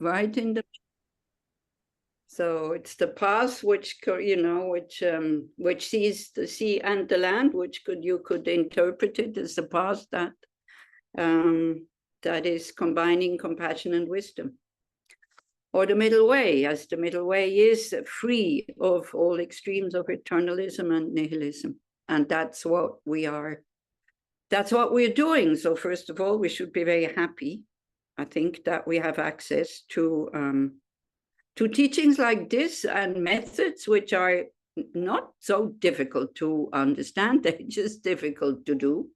right in the. So it's the path which, you know, which sees the sea and the land, which you could interpret it as the path that that is combining compassion and wisdom. Or the middle way, as the middle way is free of all extremes of eternalism and nihilism. And that's what we are. That's what we're doing. So first of all, we should be very happy, I think, that we have access to teachings like this and methods which are not so difficult to understand. They're just difficult to do.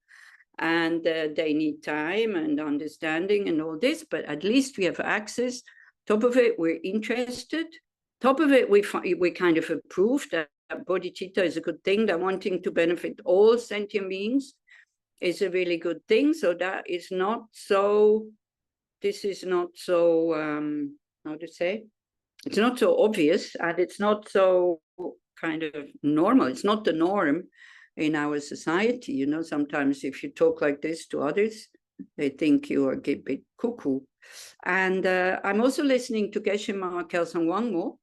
And they need time and understanding and all this, but at least we have access. Top of it, we're interested. Top of it, we kind of approve that bodhicitta is a good thing, that wanting to benefit all sentient beings is a really good thing. So that is not so, this is not so, how to say? It's not so obvious, and it's not so kind of normal. It's not the norm in our society. You know, sometimes if you talk like this to others, they think you are a bit cuckoo. And I'm also listening to Geshe-ma Kelsang Wangmo,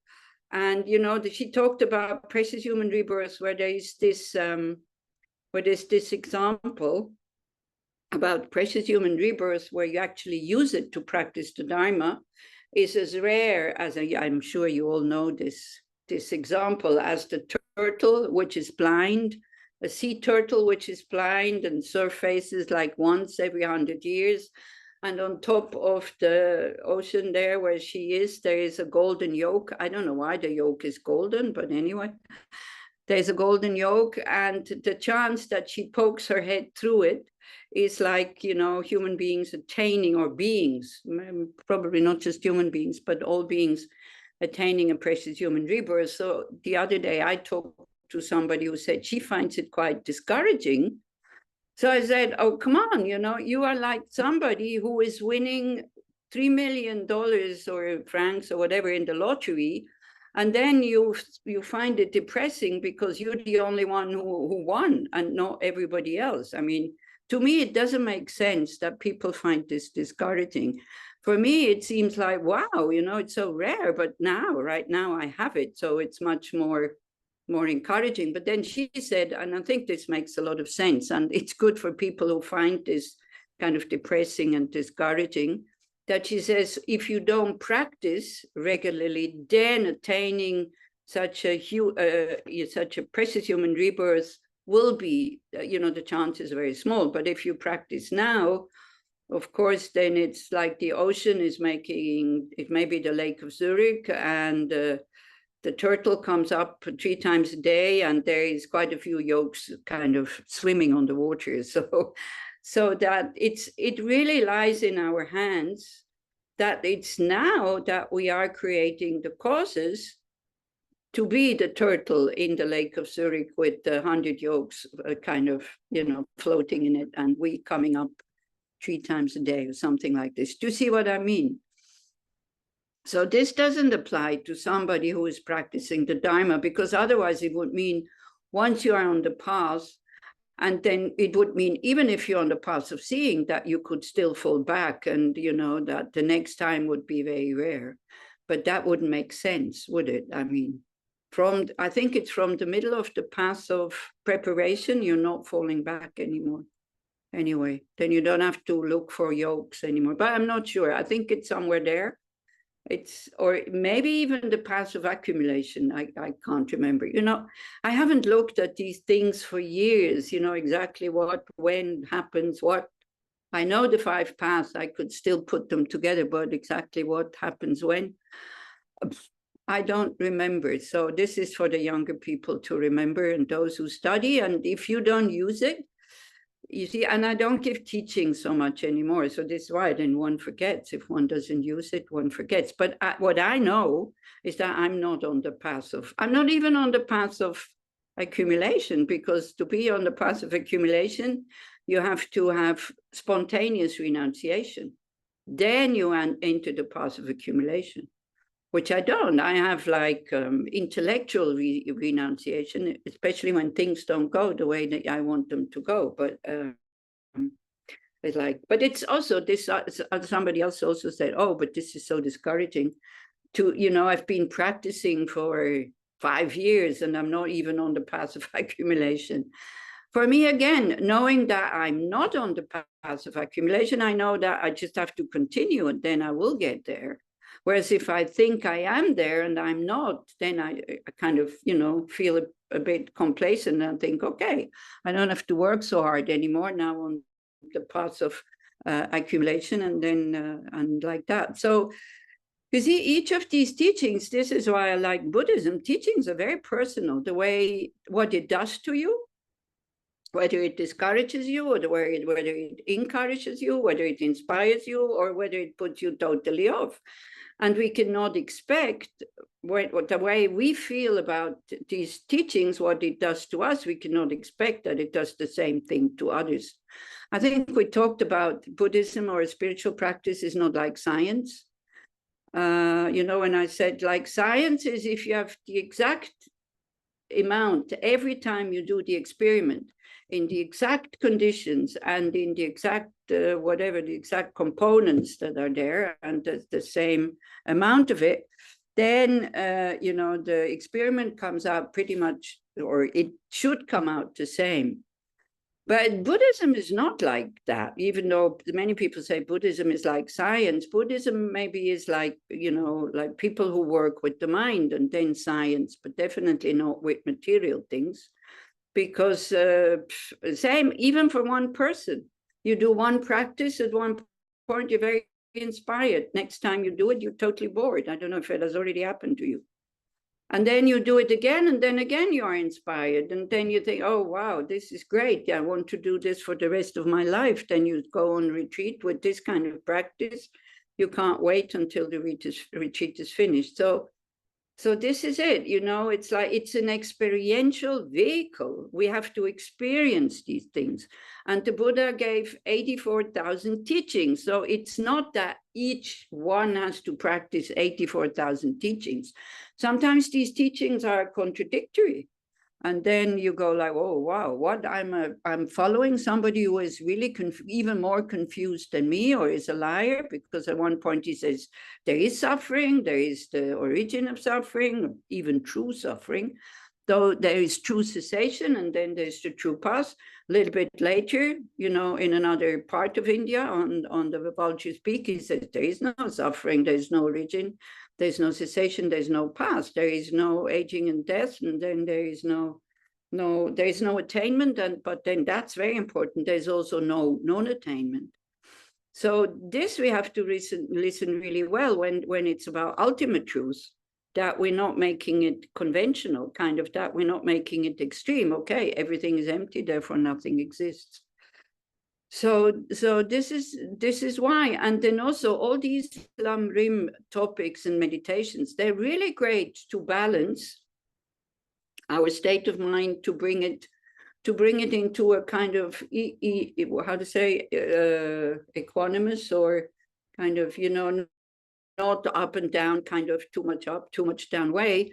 and you know, she talked about precious human rebirth, where there's this example about precious human rebirth, where you actually use it to practice the Dharma, is as rare as I'm sure you all know this example, as the turtle which is blind, a sea turtle which is blind and surfaces like once every 100 years. And on top of the ocean there where she is, there is a golden yolk. I don't know why the yolk is golden, but anyway, there's a golden yolk, and the chance that she pokes her head through it is like, you know, human beings attaining, or beings, probably not just human beings, but all beings attaining a precious human rebirth. So the other day I talked to somebody who said she finds it quite discouraging. So I said, oh, come on, you know, you are like somebody who is winning $3 million or francs or whatever in the lottery, and then you find it depressing because you're the only one who won and not everybody else. I mean, to me, it doesn't make sense that people find this discouraging. For me, it seems like, wow, you know, it's so rare, but right now I have it. So it's much more encouraging. But then she said, and I think this makes a lot of sense, and it's good for people who find this kind of depressing and discouraging, that she says, if you don't practice regularly, then attaining such a precious human rebirth will be, you know, the chance is very small. But if you practice now, of course, then it's like the ocean is making, it may be the Lake of Zurich, and the turtle comes up 3 times a day, and there is quite a few yolks kind of swimming on the water. So that it really lies in our hands, that it's now that we are creating the causes to be the turtle in the Lake of Zurich with the 100 yolks kind of, you know, floating in it, and we coming up 3 times a day or something like this. Do you see what I mean? So this doesn't apply to somebody who is practicing the Dharma, because otherwise it would mean once you are on the path, and then it would mean, even if you're on the path of seeing, that you could still fall back, and, you know, that the next time would be very rare. But that wouldn't make sense, would it? I mean, I think it's from the middle of the path of preparation, you're not falling back anymore. Anyway, then you don't have to look for yolks anymore. But I'm not sure. I think it's somewhere there. Or maybe even the path of accumulation. I can't remember. You know, I haven't looked at these things for years, you know, exactly what, when happens, what. I know the 5 paths, I could still put them together, but exactly what happens when, I don't remember. So this is for the younger people to remember, and those who study. And if you don't use it, you see, and I don't give teaching so much anymore. So this is why then one forgets. If one doesn't use it, one forgets. But what I know is that I'm not even on the path of accumulation, because to be on the path of accumulation, you have to have spontaneous renunciation. Then you enter the path of accumulation, which I don't. I have like intellectual renunciation, especially when things don't go the way that I want them to go. But It's like, but it's also this, somebody else also said, oh, but this is so discouraging to, I've been practicing for 5 years and I'm not even on the path of accumulation. For me, again, knowing that I'm not on the path of accumulation, I know that I just have to continue and then I will get there. Whereas if I think I am there and I'm not, then I kind of, feel a bit complacent and think, okay, I don't have to work so hard anymore now on the path of accumulation, and then and like that. So you see, each of these teachings, this is why I like Buddhism. Teachings are very personal. The way, what it does to you, whether it discourages you or whether it encourages you, whether it inspires you or whether it puts you totally off. And we cannot expect the way we feel about these teachings, what it does to us, we cannot expect that it does the same thing to others. I think we talked about Buddhism or a spiritual practice is not like science. When I said like science is if you have the exact amount every time you do the experiment in the exact conditions and in the exact whatever the exact components that are there, and the same amount of it, then the experiment comes out pretty much, or it should come out the same. But Buddhism is not like that, even though many people say Buddhism is like science. Buddhism maybe is like, like people who work with the mind and then science, but definitely not with material things. Because same, even for one person, you do one practice at one point, you're very inspired. Next time you do it, you're totally bored. I don't know if it has already happened to you. And then you do it again, and then again you are inspired. And then you think, oh, wow, this is great. I want to do this for the rest of my life. Then you go on retreat with this kind of practice. You can't wait until the retreat is finished. So this is it, it's like it's an experiential vehicle. We have to experience these things. And the Buddha gave 84,000 teachings. So it's not that each one has to practice 84,000 teachings. Sometimes these teachings are contradictory. And then you go like, oh, wow, what? I'm following somebody who is really even more confused than me, or is a liar, because at one point he says there is suffering, there is the origin of suffering, even true suffering. Though there is true cessation, and then there's the true path. A little bit later, in another part of India, on the Vivaldi's Peak, he says there is no suffering, there is no origin, there's no cessation, there's no past, there is no aging and death, and then there is no attainment, but then that's very important. There's also no non-attainment. So this we have to listen really well when it's about ultimate truth, that we're not making it conventional, kind of, that we're not making it extreme. Okay, everything is empty, therefore nothing exists. So this is why. And then also all these Lam Rim topics and meditations, they're really great to balance our state of mind, to bring it into a kind of equanimous, or kind of, not up and down, kind of too much up, too much down way.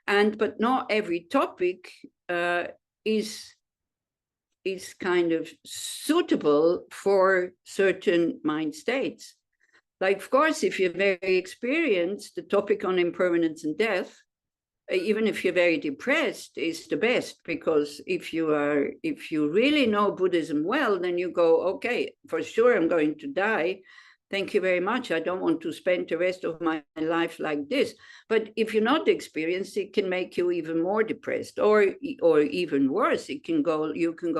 But not every topic is kind of suitable for certain mind states. Like, of course, if you're very experienced, the topic on impermanence and death, even if you're very depressed, is the best, because if you really know Buddhism well, then you go, okay, for sure I'm going to die. Thank you very much. I don't want to spend the rest of my life like this. But if you're not experienced, it can make you even more depressed, or even worse. You can go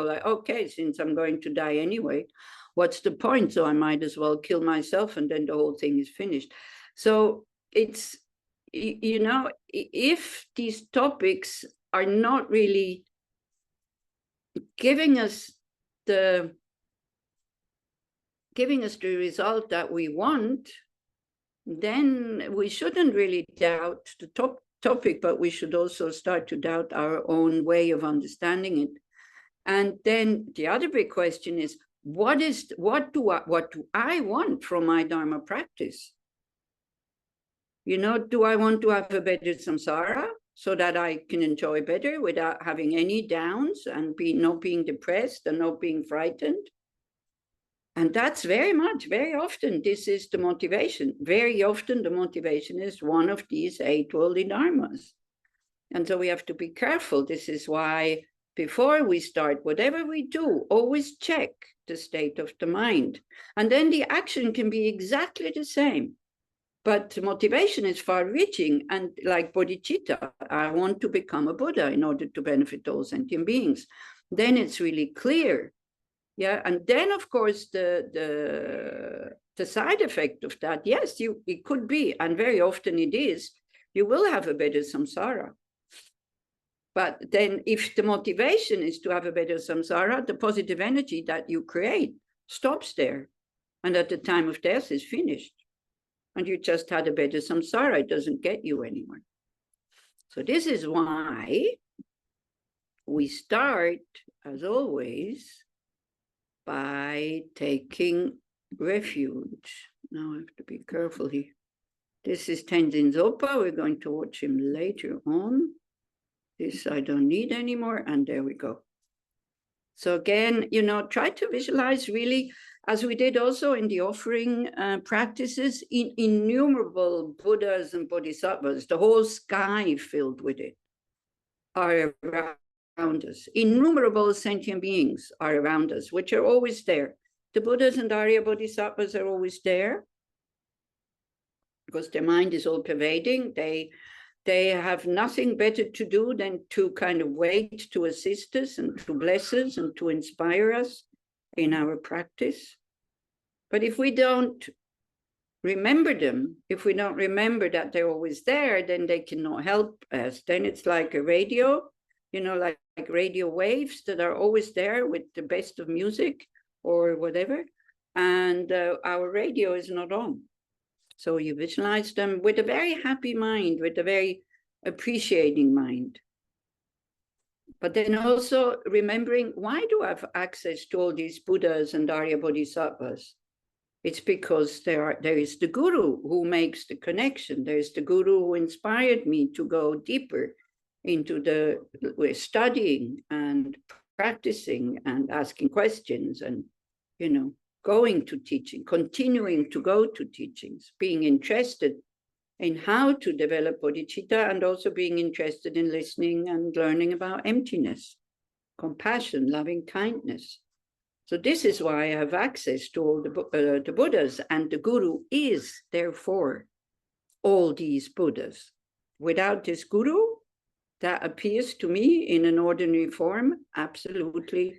like, okay, since I'm going to die anyway, what's the point? So I might as well kill myself, and then the whole thing is finished. So it's, if these topics are not really giving us the result that we want, then we shouldn't really doubt the topic, but we should also start to doubt our own way of understanding it. And then the other big question is, what do I want from my Dharma practice? Do I want to have a better samsara so that I can enjoy better without having any downs, and not being depressed and not being frightened? And that's very often, this is the motivation. Very often the motivation is one of these 8 worldly dharmas. And so we have to be careful. This is why before we start, whatever we do, always check the state of the mind. And then the action can be exactly the same. But motivation is far-reaching, and like bodhicitta, I want to become a Buddha in order to benefit all sentient beings. Then it's really clear. Yeah, and then of course the side effect of that, yes, it could be, and very often it is, you will have a better samsara. But then if the motivation is to have a better samsara, the positive energy that you create stops there. And at the time of death is finished. And you just had a better samsara, it doesn't get you anywhere. So this is why we start, as always, by taking refuge. Now I have to be careful here. This is Tenzin Zopa. We're going to watch him later on. This I don't need anymore. And there we go. So again, try to visualize really, as we did also in the offering practices, innumerable Buddhas and Bodhisattvas, the whole sky filled with it, are around us. Innumerable sentient beings are around us, which are always there. The Buddhas and Arya Bodhisattvas are always there because their mind is all pervading. They have nothing better to do than to kind of wait to assist us and to bless us and to inspire us in our practice. But if we don't remember them, if we don't remember that they're always there, then they cannot help us. Then it's like a radio, like radio waves that are always there with the best of music or whatever. And our radio is not on. So you visualize them with a very happy mind, with a very appreciating mind. But then also remembering, why do I have access to all these Buddhas and Arya Bodhisattvas? It's because there is the Guru who makes the connection. There is the Guru who inspired me to go deeper into studying and practicing and asking questions and, going to teaching, continuing to go to teachings, being interested in how to develop bodhicitta, and also being interested in listening and learning about emptiness, compassion, loving kindness. So this is why I have access to all the Buddhas, and the Guru is therefore all these Buddhas. Without this Guru that appears to me in an ordinary form, absolutely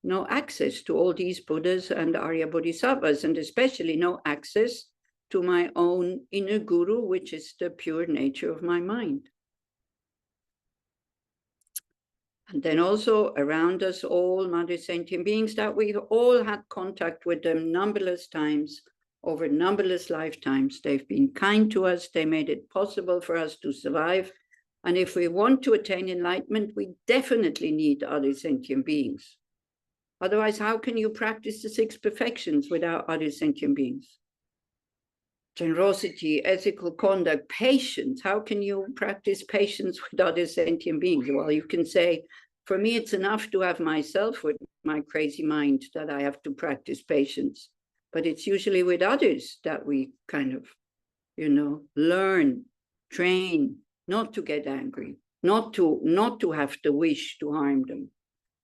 no access to all these Buddhas and Arya Bodhisattvas, and especially no access to my own inner Guru, which is the pure nature of my mind. And then also around us all, Mother sentient beings, that we've all had contact with them numberless times, over numberless lifetimes. They've been kind to us. They made it possible for us to survive. And if we want to attain enlightenment, we definitely need other sentient beings. Otherwise, how can you practice the 6 perfections without other sentient beings? Generosity, ethical conduct, patience. How can you practice patience with other sentient beings? Well, you can say, for me, it's enough to have myself with my crazy mind that I have to practice patience. But it's usually with others that we kind of, learn, train, not to get angry, not to have the wish to harm them.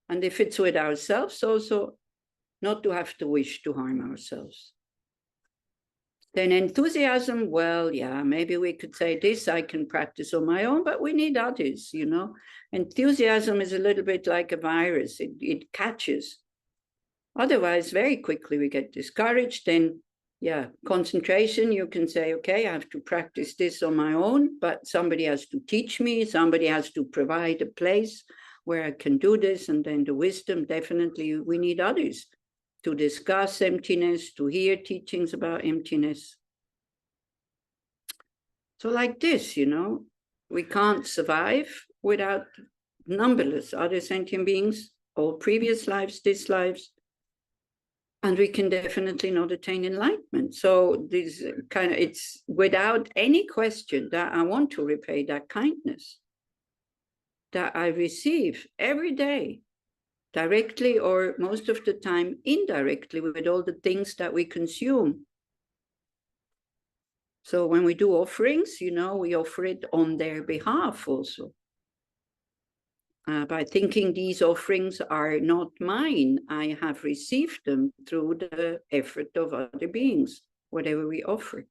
And if it's with ourselves, also not to have the wish to harm ourselves. Then enthusiasm, well, yeah, maybe we could say this I can practice on my own, but we need others, Enthusiasm is a little bit like a virus. It catches. Otherwise, very quickly we get discouraged. Then, yeah, concentration, you can say, okay, I have to practice this on my own, but somebody has to teach me. Somebody has to provide a place where I can do this. And then the wisdom, definitely we need others to discuss emptiness, to hear teachings about emptiness. So like this, we can't survive without numberless other sentient beings, all previous lives, this lives, and we can definitely not attain enlightenment. So this it's without any question that I want to repay that kindness that I receive every day directly or most of the time indirectly with all the things that we consume. So when we do offerings, we offer it on their behalf also. By thinking these offerings are not mine, I have received them through the effort of other beings, whatever we offer.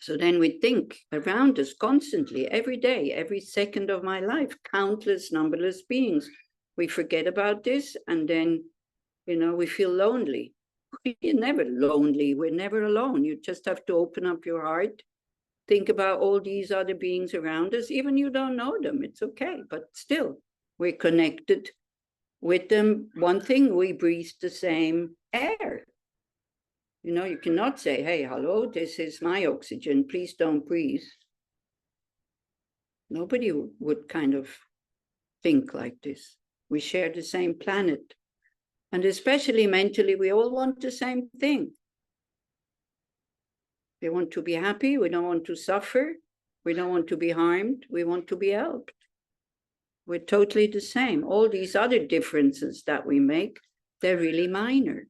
So then we think around us constantly, every day, every second of my life, countless, numberless beings. We forget about this, and then, we feel lonely. We're never lonely. We're never alone. You just have to open up your heart, think about all these other beings around us. Even you don't know them, it's okay. But still, we're connected with them. One thing, we breathe the same air. You cannot say, hey, hello, this is my oxygen, please don't breathe. Nobody would kind of think like this. We share the same planet. And especially mentally, we all want the same thing. We want to be happy, we don't want to suffer, we don't want to be harmed, we want to be helped. We're totally the same. All these other differences that we make, they're really minor.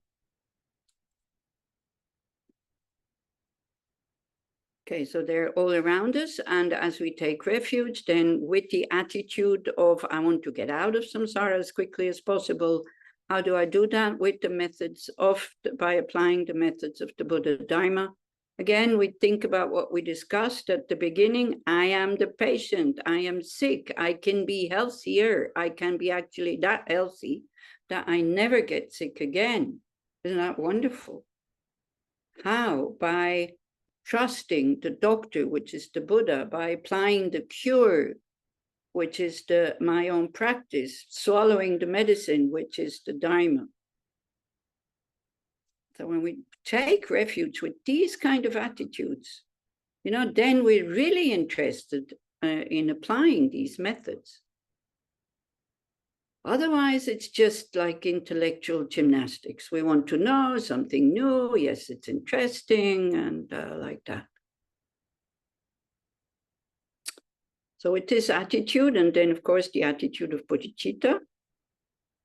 Okay, so they're all around us, and as we take refuge, then with the attitude of, I want to get out of samsara as quickly as possible. How do I do that? With the methods by applying the methods of the Buddha Dharma. Again, we think about what we discussed at the beginning. I am the patient, I am sick, I can be healthier, I can be actually that healthy that I never get sick again. Isn't that wonderful? How? By trusting the doctor, which is the Buddha, by applying the cure, which is my own practice, swallowing the medicine, which is the Dharma. So when we take refuge with these kind of attitudes, then we're really interested in applying these methods. Otherwise, it's just like intellectual gymnastics. We want to know something new. Yes, it's interesting, and like that. So with this attitude, and then, of course, the attitude of bodhicitta,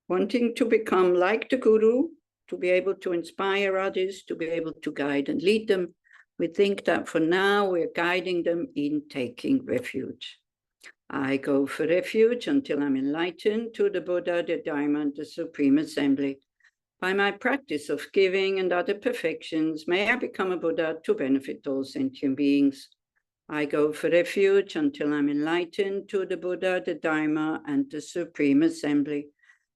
wanting to become like the Guru, to be able to inspire others, to be able to guide and lead them, we think that for now we're guiding them in taking refuge. I go for refuge until I'm enlightened to the Buddha, the Dharma, and the Supreme Assembly. By my practice of giving and other perfections, may I become a Buddha to benefit all sentient beings. I go for refuge until I'm enlightened to the Buddha, the Dharma, and the Supreme Assembly.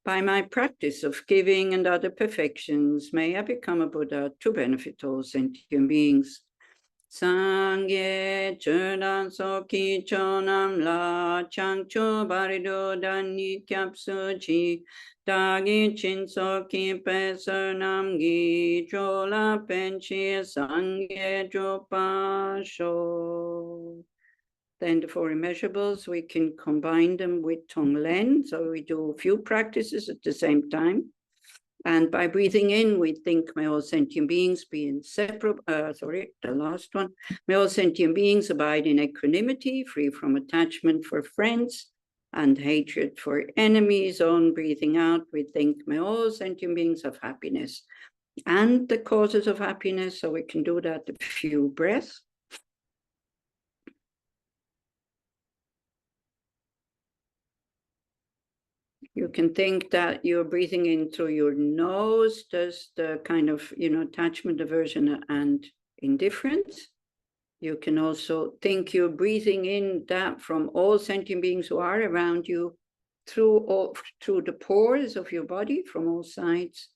By my practice of giving and other perfections, may I become a Buddha to benefit all sentient beings. Sangye chudan soki chonam la changcho barido dani kyapsu chi dagi chin soki pesernam gi chola penchi sangye jopasho. Then the four immeasurables, we can combine them with Tonglen. So we do a few practices at the same time. And by breathing in, we think, may all sentient beings be inseparable. The last one. May all sentient beings abide in equanimity, free from attachment for friends and hatred for enemies. On breathing out, we think, may all sentient beings have happiness and the causes of happiness. So we can do that a few breaths. You can think that you're breathing in through your nose. There's the kind of, attachment, aversion, and indifference. You can also think you're breathing in that from all sentient beings who are around you through the pores of your body from all sides.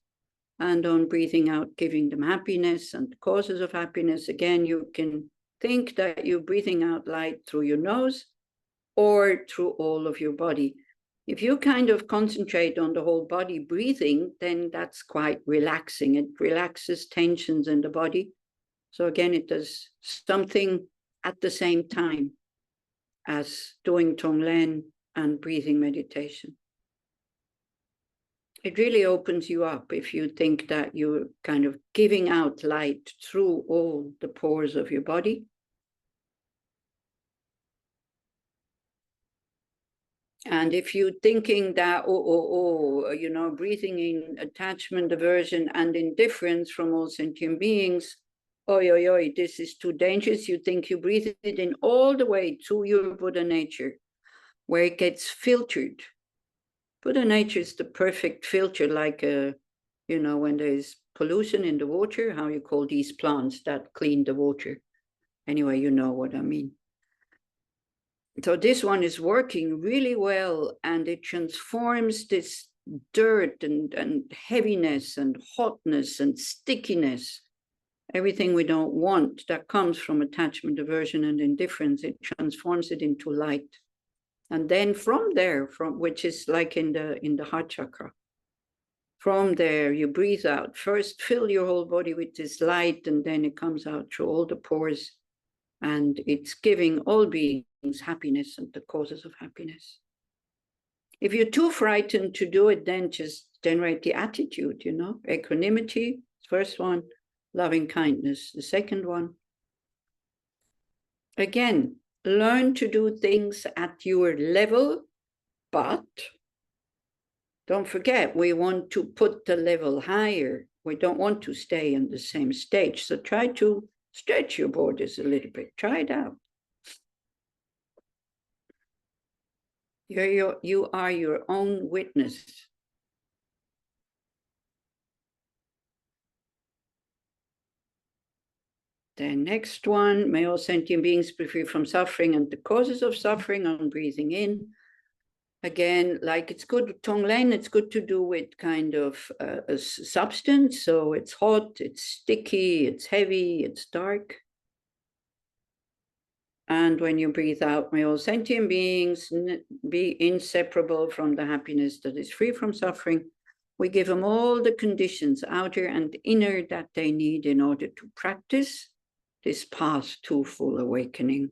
And on breathing out, giving them happiness and the causes of happiness. Again, you can think that you're breathing out light through your nose or through all of your body. If you kind of concentrate on the whole body breathing, then that's quite relaxing. It relaxes tensions in the body. So again, it does something at the same time as doing Tonglen and breathing meditation. It really opens you up if you think that you're kind of giving out light through all the pores of your body. And if you're thinking that, you know, breathing in attachment, aversion, and indifference from all sentient beings, this is too dangerous. You think you breathe it in all the way to your Buddha nature, where it gets filtered. Buddha nature is the perfect filter, like, you know, when there's pollution in the water, how you call these plants that clean the water. Anyway, you know what I mean. So this one is working really well, and it transforms this dirt and heaviness and hotness and stickiness, everything we don't want that comes from attachment, aversion, and indifference. It transforms it into light. And then from there, which is like in the heart chakra, from there you breathe out. First, fill your whole body with this light, and then it comes out through all the pores, and it's giving all beings happiness and the causes of happiness. If you're too frightened to do it, then just generate the attitude, you know, equanimity, first one, loving kindness, the second one. Again, learn to do things at your level, but don't forget, we want to put the level higher. We don't want to stay in the same stage. So try to stretch your borders a little bit. Try it out. You are your own witness. The next one, may all sentient beings be free from suffering and the causes of suffering on breathing in. Again, like it's good, Tonglen, it's good to do with kind of a substance. So it's hot, it's sticky, it's heavy, it's dark. And when you breathe out, may all sentient beings be inseparable from the happiness that is free from suffering. We give them all the conditions, outer and inner, that they need in order to practice this path to full awakening.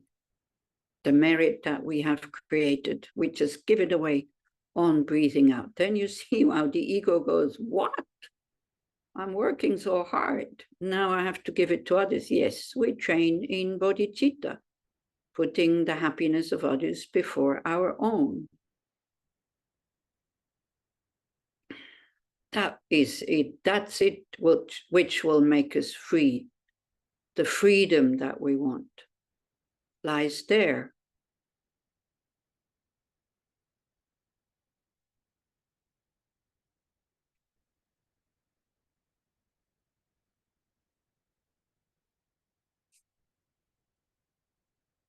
The merit that we have created, we just give it away on breathing out. Then you see how the ego goes, what? I'm working so hard. Now I have to give it to others. Yes, we train in bodhicitta, putting the happiness of others before our own. That is it. That's it, which will make us free. The freedom that we want lies there.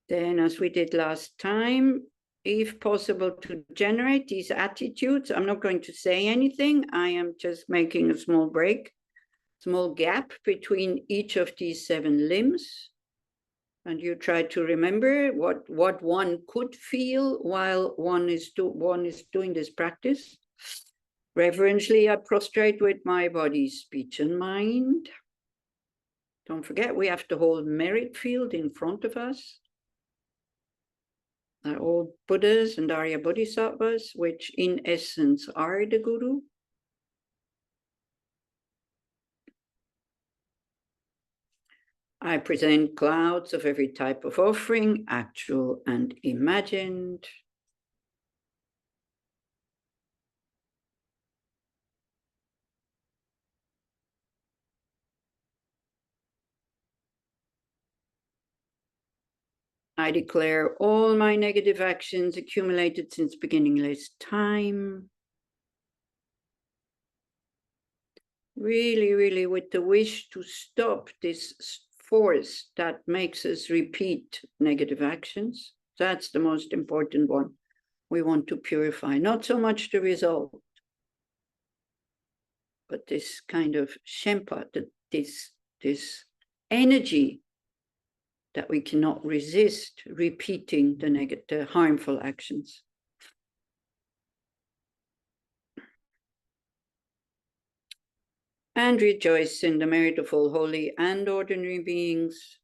Then, as we did last time, if possible, to generate these attitudes. I'm not going to say anything. I am just making a small break, small gap between each of these 7 limbs. And you try to remember what one could feel while one is doing this practice. Reverentially, I prostrate with my body, speech, and mind. Don't forget, we have the whole merit field in front of us. Are all Buddhas and Arya Bodhisattvas, which in essence are the Guru. I present clouds of every type of offering, actual and imagined. I declare all my negative actions accumulated since beginningless time. Really, really with the wish to stop this force that makes us repeat negative actions. That's the most important one. We want to purify, not so much the result, but this kind of shempa, this energy that we cannot resist repeating the harmful actions. And rejoice in the merit of all holy and ordinary beings.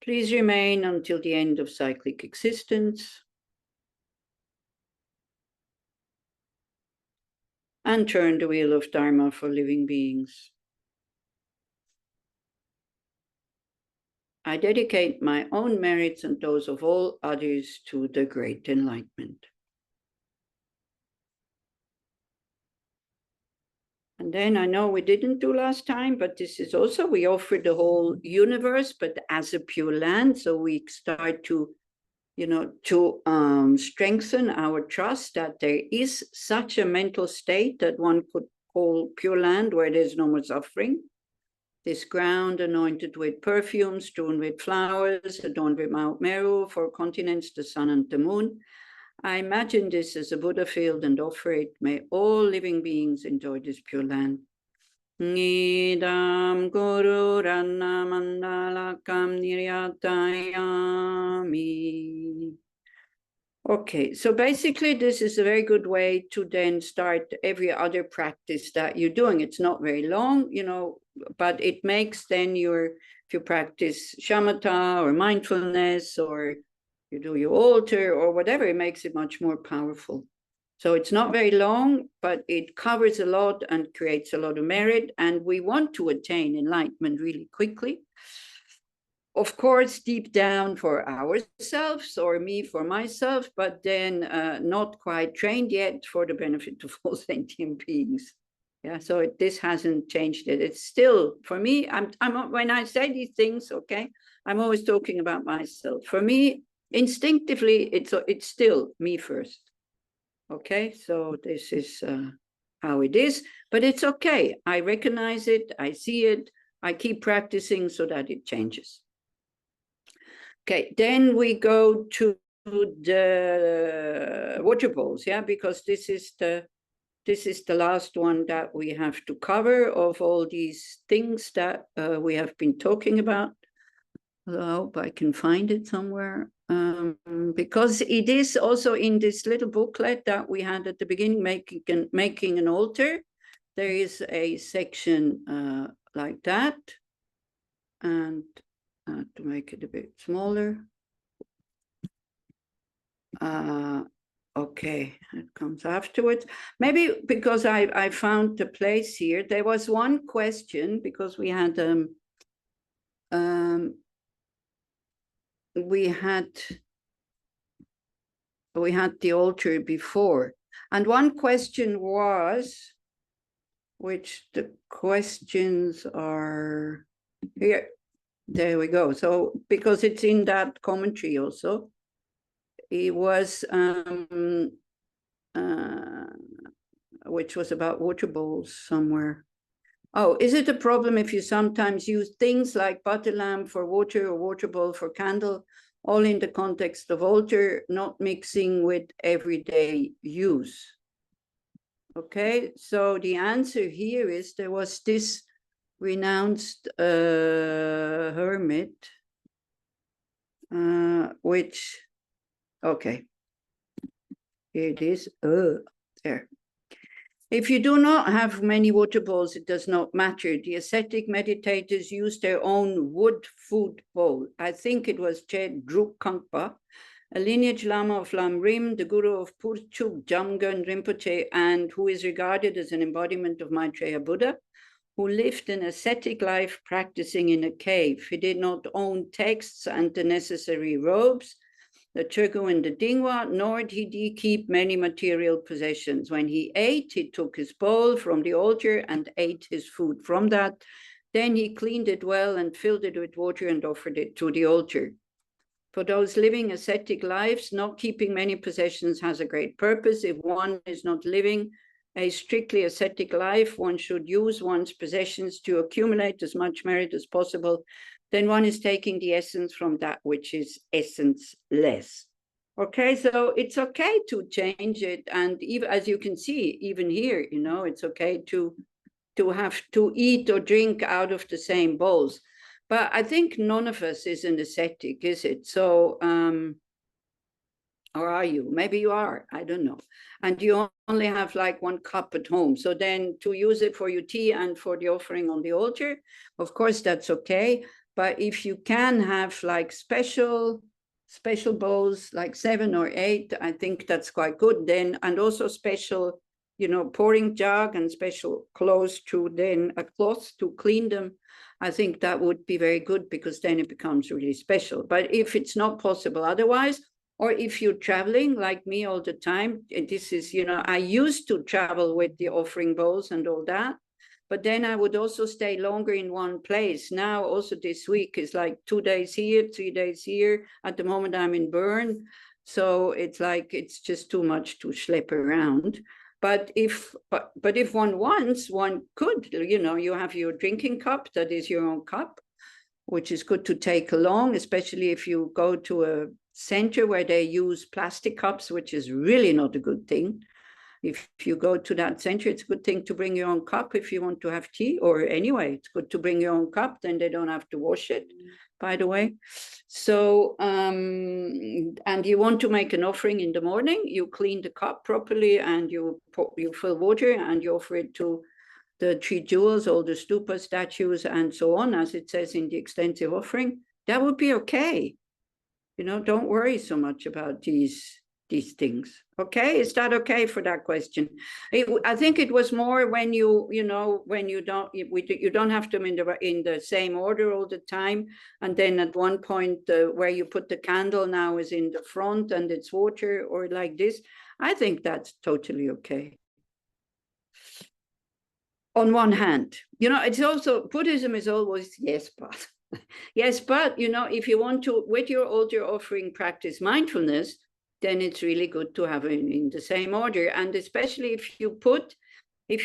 Please remain until the end of cyclic existence. And turn the wheel of Dharma for living beings. I dedicate my own merits and those of all others to the great enlightenment. And then I know we didn't do last time, but this is also, we offer the whole universe, but as a pure land. So we start to, strengthen our trust that there is such a mental state that one could call pure land, where there's no more suffering. This ground anointed with perfumes, strewn with flowers, adorned with Mount Meru, 4 continents, the sun and the moon. I imagine this as a Buddha field and offer it. May all living beings enjoy this pure land. Nidam Guru Ranna Mandalakam Niryatayami. Okay, so basically this is a very good way to then start every other practice that you're doing. It's not very long, but it makes then if you practice shamatha or mindfulness, or you do your altar or whatever, it makes it much more powerful. So it's not very long, but it covers a lot and creates a lot of merit. And we want to attain enlightenment really quickly. Of course, deep down for ourselves, or me for myself, but then not quite trained yet for the benefit of all sentient beings. Yeah, so this hasn't changed it. It's still, for me, I'm when I say these things, okay, I'm always talking about myself. For me, instinctively, it's still me first. Okay, so this is how it is, but it's okay. I recognize it, I see it, I keep practicing so that it changes. Okay, then we go to the water bowls, yeah, because this is the last one that we have to cover of all these things that we have been talking about. I hope I can find it somewhere, because it is also in this little booklet that we had at the beginning, making an altar. There is a section like that, and to make it a bit smaller. Okay, it comes afterwards. Maybe because I found the place here. There was one question, because we had the altar before, and one question was, which the questions are here. There we go. So because it's in that commentary also, it was which was about water bowls somewhere. Oh, is it a problem if you sometimes use things like butter lamp for water or water bowl for candle, all in the context of altar, not mixing with everyday use? Okay, so the answer here is, there was this renounced hermit, which, okay, here it is, there. If you do not have many water bowls, it does not matter. The ascetic meditators use their own wood food bowl. I think it was Che Druk Kangpa, a lineage Lama of Lam Rim, the guru of Purchuk Jamgon Rinpoche, and who is regarded as an embodiment of Maitreya Buddha, who lived an ascetic life practicing in a cave. He did not own texts and the necessary robes, the Turgu and the Dingwa, nor did he keep many material possessions. When he ate, he took his bowl from the altar and ate his food from that. Then he cleaned it well and filled it with water and offered it to the altar. For those living ascetic lives, not keeping many possessions has a great purpose. If one is not living a strictly ascetic life, one should use one's possessions to accumulate as much merit as possible. Then one is taking the essence from that which is essence-less. Okay, so it's okay to change it. And even, as you can see, even here, it's okay to have to eat or drink out of the same bowls. But I think none of us is an ascetic, is it? So, or are you? Maybe you are, I don't know. And you only have like 1 cup at home. So then to use it for your tea and for the offering on the altar, of course, that's okay. But if you can have like special bowls, like 7 or 8, I think that's quite good then. And also special pouring jug and special clothes to then a cloth to clean them, I think that would be very good, because then it becomes really special. But if it's not possible otherwise, or if you're traveling like me all the time, this is, I used to travel with the offering bowls and all that, but then I would also stay longer in one place. Now, also this week is like 2 days here, 3 days here. At the moment, I'm in Bern. So it's like, it's just too much to schlep around. But if one wants, one could, you have your drinking cup, that is your own cup, which is good to take along, especially if you go to a center where they use plastic cups, which is really not a good thing. If you go to that center, it's a good thing to bring your own cup if you want to have tea, or anyway, it's good to bring your own cup, then they don't have to wash it, by the way. So, and you want to make an offering in the morning, you clean the cup properly and you fill water and you offer it to the 3 jewels, all the stupa statues and so on, as it says in the extensive offering. That would be okay. Don't worry so much about these things. Okay, is that okay for that question? I think it was more when when you don't have them in the same order all the time, and then at one point where you put the candle now is in the front and it's water, or like this. I think that's totally okay. On one hand, it's also, Buddhism is always yes, but yes, but if you want to, with your altar offering, practice mindfulness, then it's really good to have it in the same order. And especially if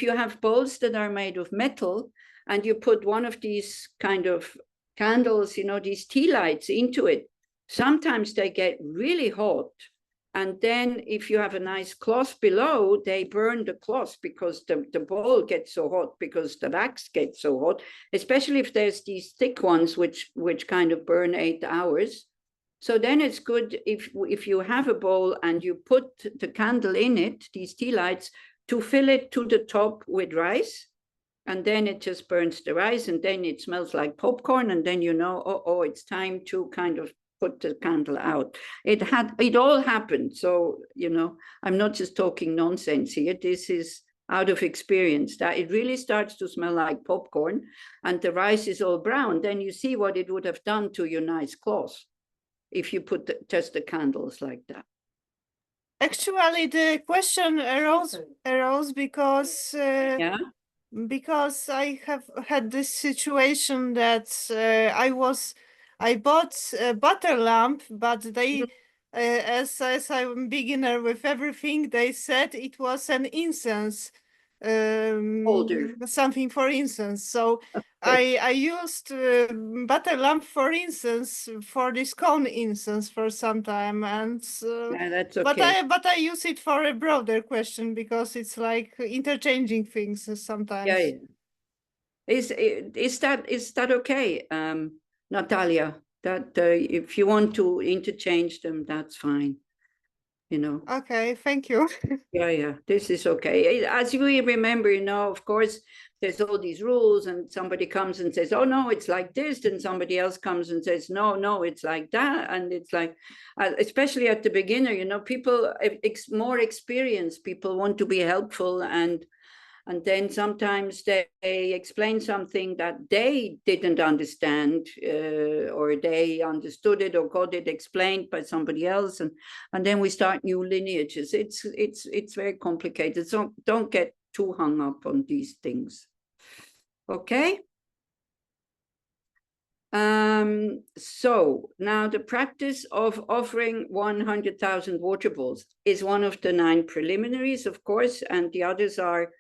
you have bowls that are made of metal and you put one of these kind of candles, these tea lights into it, sometimes they get really hot. And then if you have a nice cloth below, they burn the cloth because the bowl gets so hot, because the wax gets so hot, especially if there's these thick ones, which kind of burn 8 hours. So then it's good if you have a bowl and you put the candle in it, these tea lights, to fill it to the top with rice. And then it just burns the rice, and then it smells like popcorn. And then oh, it's time to kind of put the candle out. It all happened. So, I'm not just talking nonsense here. This is out of experience, that it really starts to smell like popcorn and the rice is all brown. Then you see what it would have done to your nice cloth if you put just the candles like that. Actually, the question arose because because I have had this situation that I bought a butter lamp, but they, as I'm a beginner with everything, they said it was an incense Holder. Something for incense. So Okay. I used butter lamp for incense, for this cone incense for some time, and that's okay. but I use it for a broader question because it's like interchanging things sometimes. Yeah. Is that okay, Natalia? That if you want to interchange them, that's fine. Okay, thank you. Yeah, this is okay. As we remember, of course, there's all these rules, and somebody comes and says, oh, no, it's like this. Then somebody else comes and says, no, it's like that. And it's like, especially at the beginner, people, more experienced people want to be helpful, and then sometimes they explain something that they didn't understand, or they understood it or got it explained by somebody else, and then we start new lineages. It's very complicated, so don't get too hung up on these things. Okay. So now the practice of offering 100,000 water bowls is one of the 9 preliminaries, of course, and the others are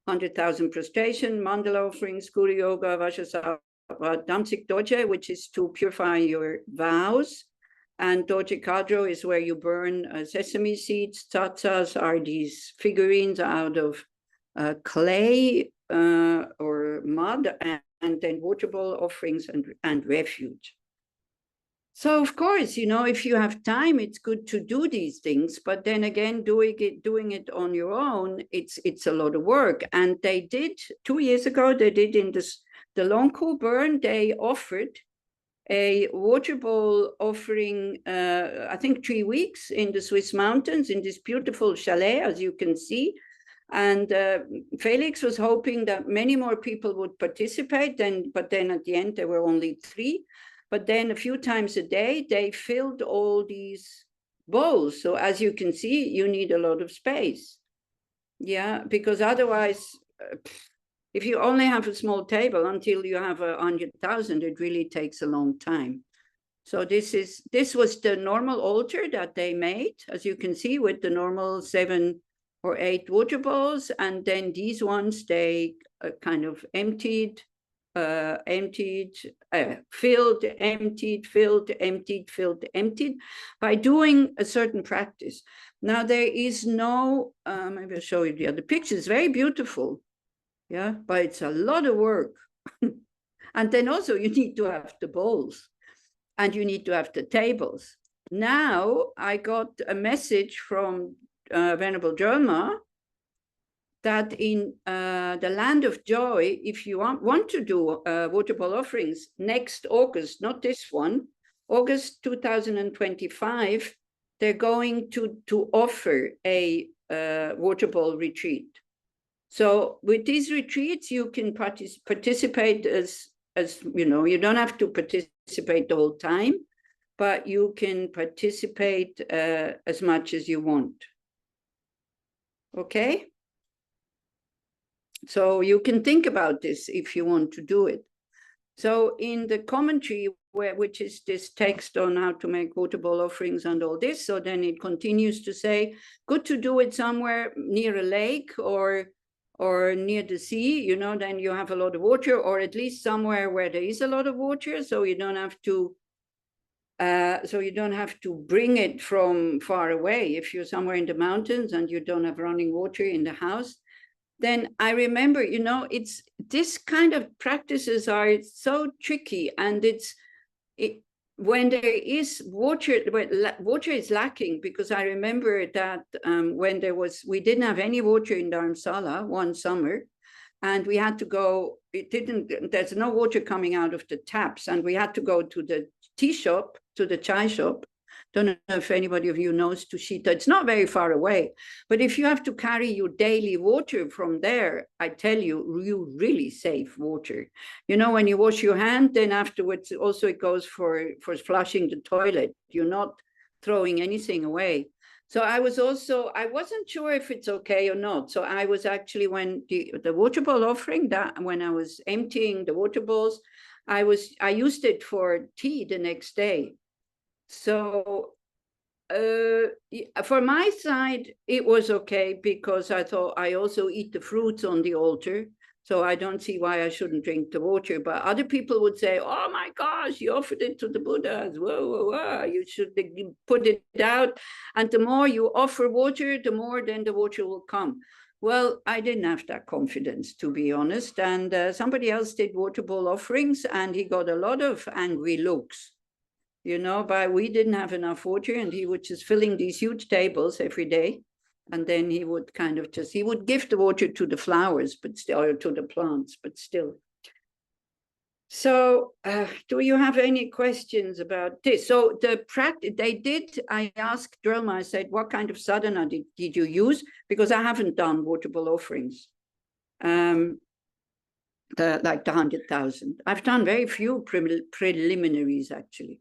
100,000 prostration, mandala offerings, guru yoga, vajrasattva, damsik doje, which is to purify your vows, and doje kadro is where you burn sesame seeds. Tatsas are these figurines out of clay or mud, and then water bowl offerings and refuge. So of course, if you have time, it's good to do these things. But then again, doing it on your own, it's a lot of work. And they did 2 years ago. They did in the Longku Burn. They offered a water bowl offering, I think 3 weeks in the Swiss mountains in this beautiful chalet, as you can see. And Felix was hoping that many more people would participate, but then at the end there were only 3. But then a few times a day, they filled all these bowls. So as you can see, you need a lot of space. Yeah, because otherwise, if you only have a small table until you have 100,000, it really takes a long time. So this was the normal altar that they made, as you can see, with the normal 7 or 8 water bowls, and then these ones they kind of emptied, filled, emptied, filled, emptied, filled, emptied, by doing a certain practice. Now there is no, maybe I'll show you the other pictures. Very beautiful, yeah, but it's a lot of work. And then also you need to have the bowls, and you need to have the tables. Now I got a message from Venerable Dharma that in the Land of Joy, if you want to do water bowl offerings next August, not this one, August 2025, they're going to offer a water bowl retreat. So with these retreats, you can participate as you know, you don't have to participate the whole time, but you can participate as much as you want. Okay? So you can think about this if you want to do it. So in the commentary, which is this text on how to make water bowl offerings and all this, so then it continues to say, good to do it somewhere near a lake or near the sea, you know, then you have a lot of water, or at least somewhere where there is a lot of water, so you don't have to bring it from far away. If you're somewhere in the mountains and you don't have running water in the house, then I remember, you know, it's this kind of practices are so tricky, and when there is water, water is lacking, because I remember that when we didn't have any water in Dharamsala one summer, and we had to go, there's no water coming out of the taps, and we had to go to the tea shop, to the chai shop. Don't know if anybody of you knows Tushita. It's not very far away, but if you have to carry your daily water from there, I tell you, you really save water. You know, when you wash your hand, then afterwards also it goes for flushing the toilet. You're not throwing anything away. So I wasn't sure if it's okay or not. So I was actually, when the water bowl offering, that when I was emptying the water bowls, I used it for tea the next day. So for my side, it was okay, because I thought I also eat the fruits on the altar. So I don't see why I shouldn't drink the water. But other people would say, oh my gosh, you offered it to the Buddhas. Whoa, whoa, whoa. You should put it out. And the more you offer water, the more then the water will come. Well, I didn't have that confidence, to be honest. And somebody else did water bowl offerings, and he got a lot of angry looks. You know, but we didn't have enough water, and he was just filling these huge tables every day. And then he would he would give the water to the flowers, but still, or to the plants, but still. So do you have any questions about this? So the practice I asked Dharma, I said, what kind of sadhana did you use? Because I haven't done water bowl offerings. Like the 100,000. I've done very few preliminaries, actually.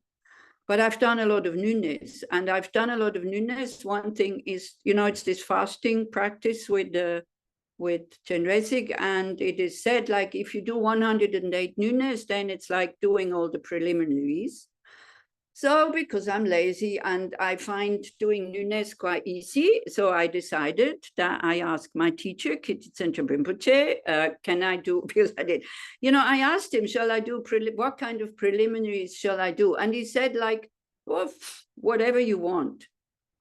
But I've done a lot of nunes, and I've done a lot of nunes. One thing is, you know, it's this fasting practice with Chenrezig, and it is said, like, if you do 108 nunes, then it's like doing all the preliminaries. So because I'm lazy and I find doing nunes quite easy, so I decided that I asked my teacher, Kitty Tsentrab Rinpoche, can I do, because I did, you know, I asked him, shall I do, what kind of preliminaries shall I do? And he said, like, well, whatever you want,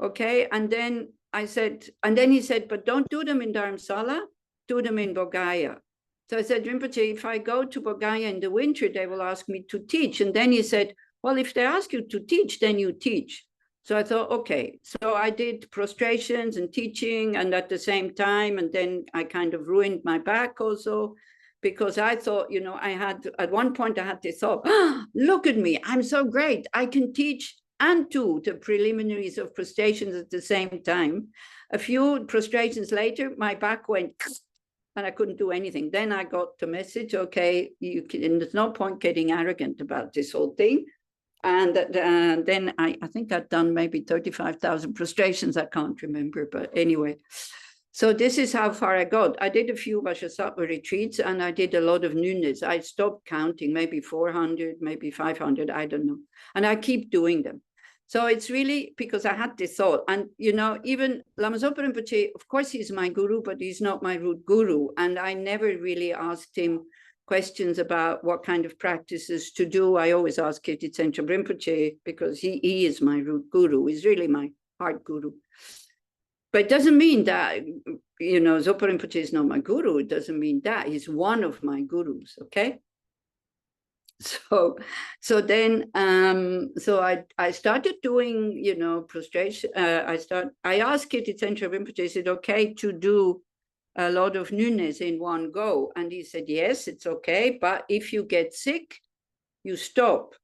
okay? And then I said, and then he said, but don't do them in Dharamsala, do them in Bodhgaya. So I said, Rinpoche, if I go to Bodhgaya in the winter, they will ask me to teach. And then he said, well, if they ask you to teach, then you teach. So I thought, okay. So I did prostrations and teaching, and at the same time, and then I kind of ruined my back also, because I thought, you know, at one point I had this thought, look at me, I'm so great. I can teach and do the preliminaries of prostrations at the same time. A few prostrations later, my back went and I couldn't do anything. Then I got the message, okay, there's no point getting arrogant about this whole thing. And then I think I'd done maybe 35,000 prostrations. I can't remember, but anyway. So this is how far I got. I did a few Vajrasattva retreats and I did a lot of newness. I stopped counting, maybe 400, maybe 500, I don't know. And I keep doing them. So it's really because I had this thought. And, you know, even Lama Zopa Rinpoche, of course, he's my guru, but he's not my root guru. And I never really asked him questions about what kind of practices to do. I always ask Kirti Tsentrab Rinpoche because he is my root guru. He's really my heart guru. But it doesn't mean that, you know, Zopa Rinpoche is not my guru. It doesn't mean that. He's one of my gurus, okay? So then I started doing, you know, prostration. I asked Kirti Tsentrab Rinpoche, is it okay to do a lot of newness in one go? And he said, yes, it's okay. But if you get sick, you stop,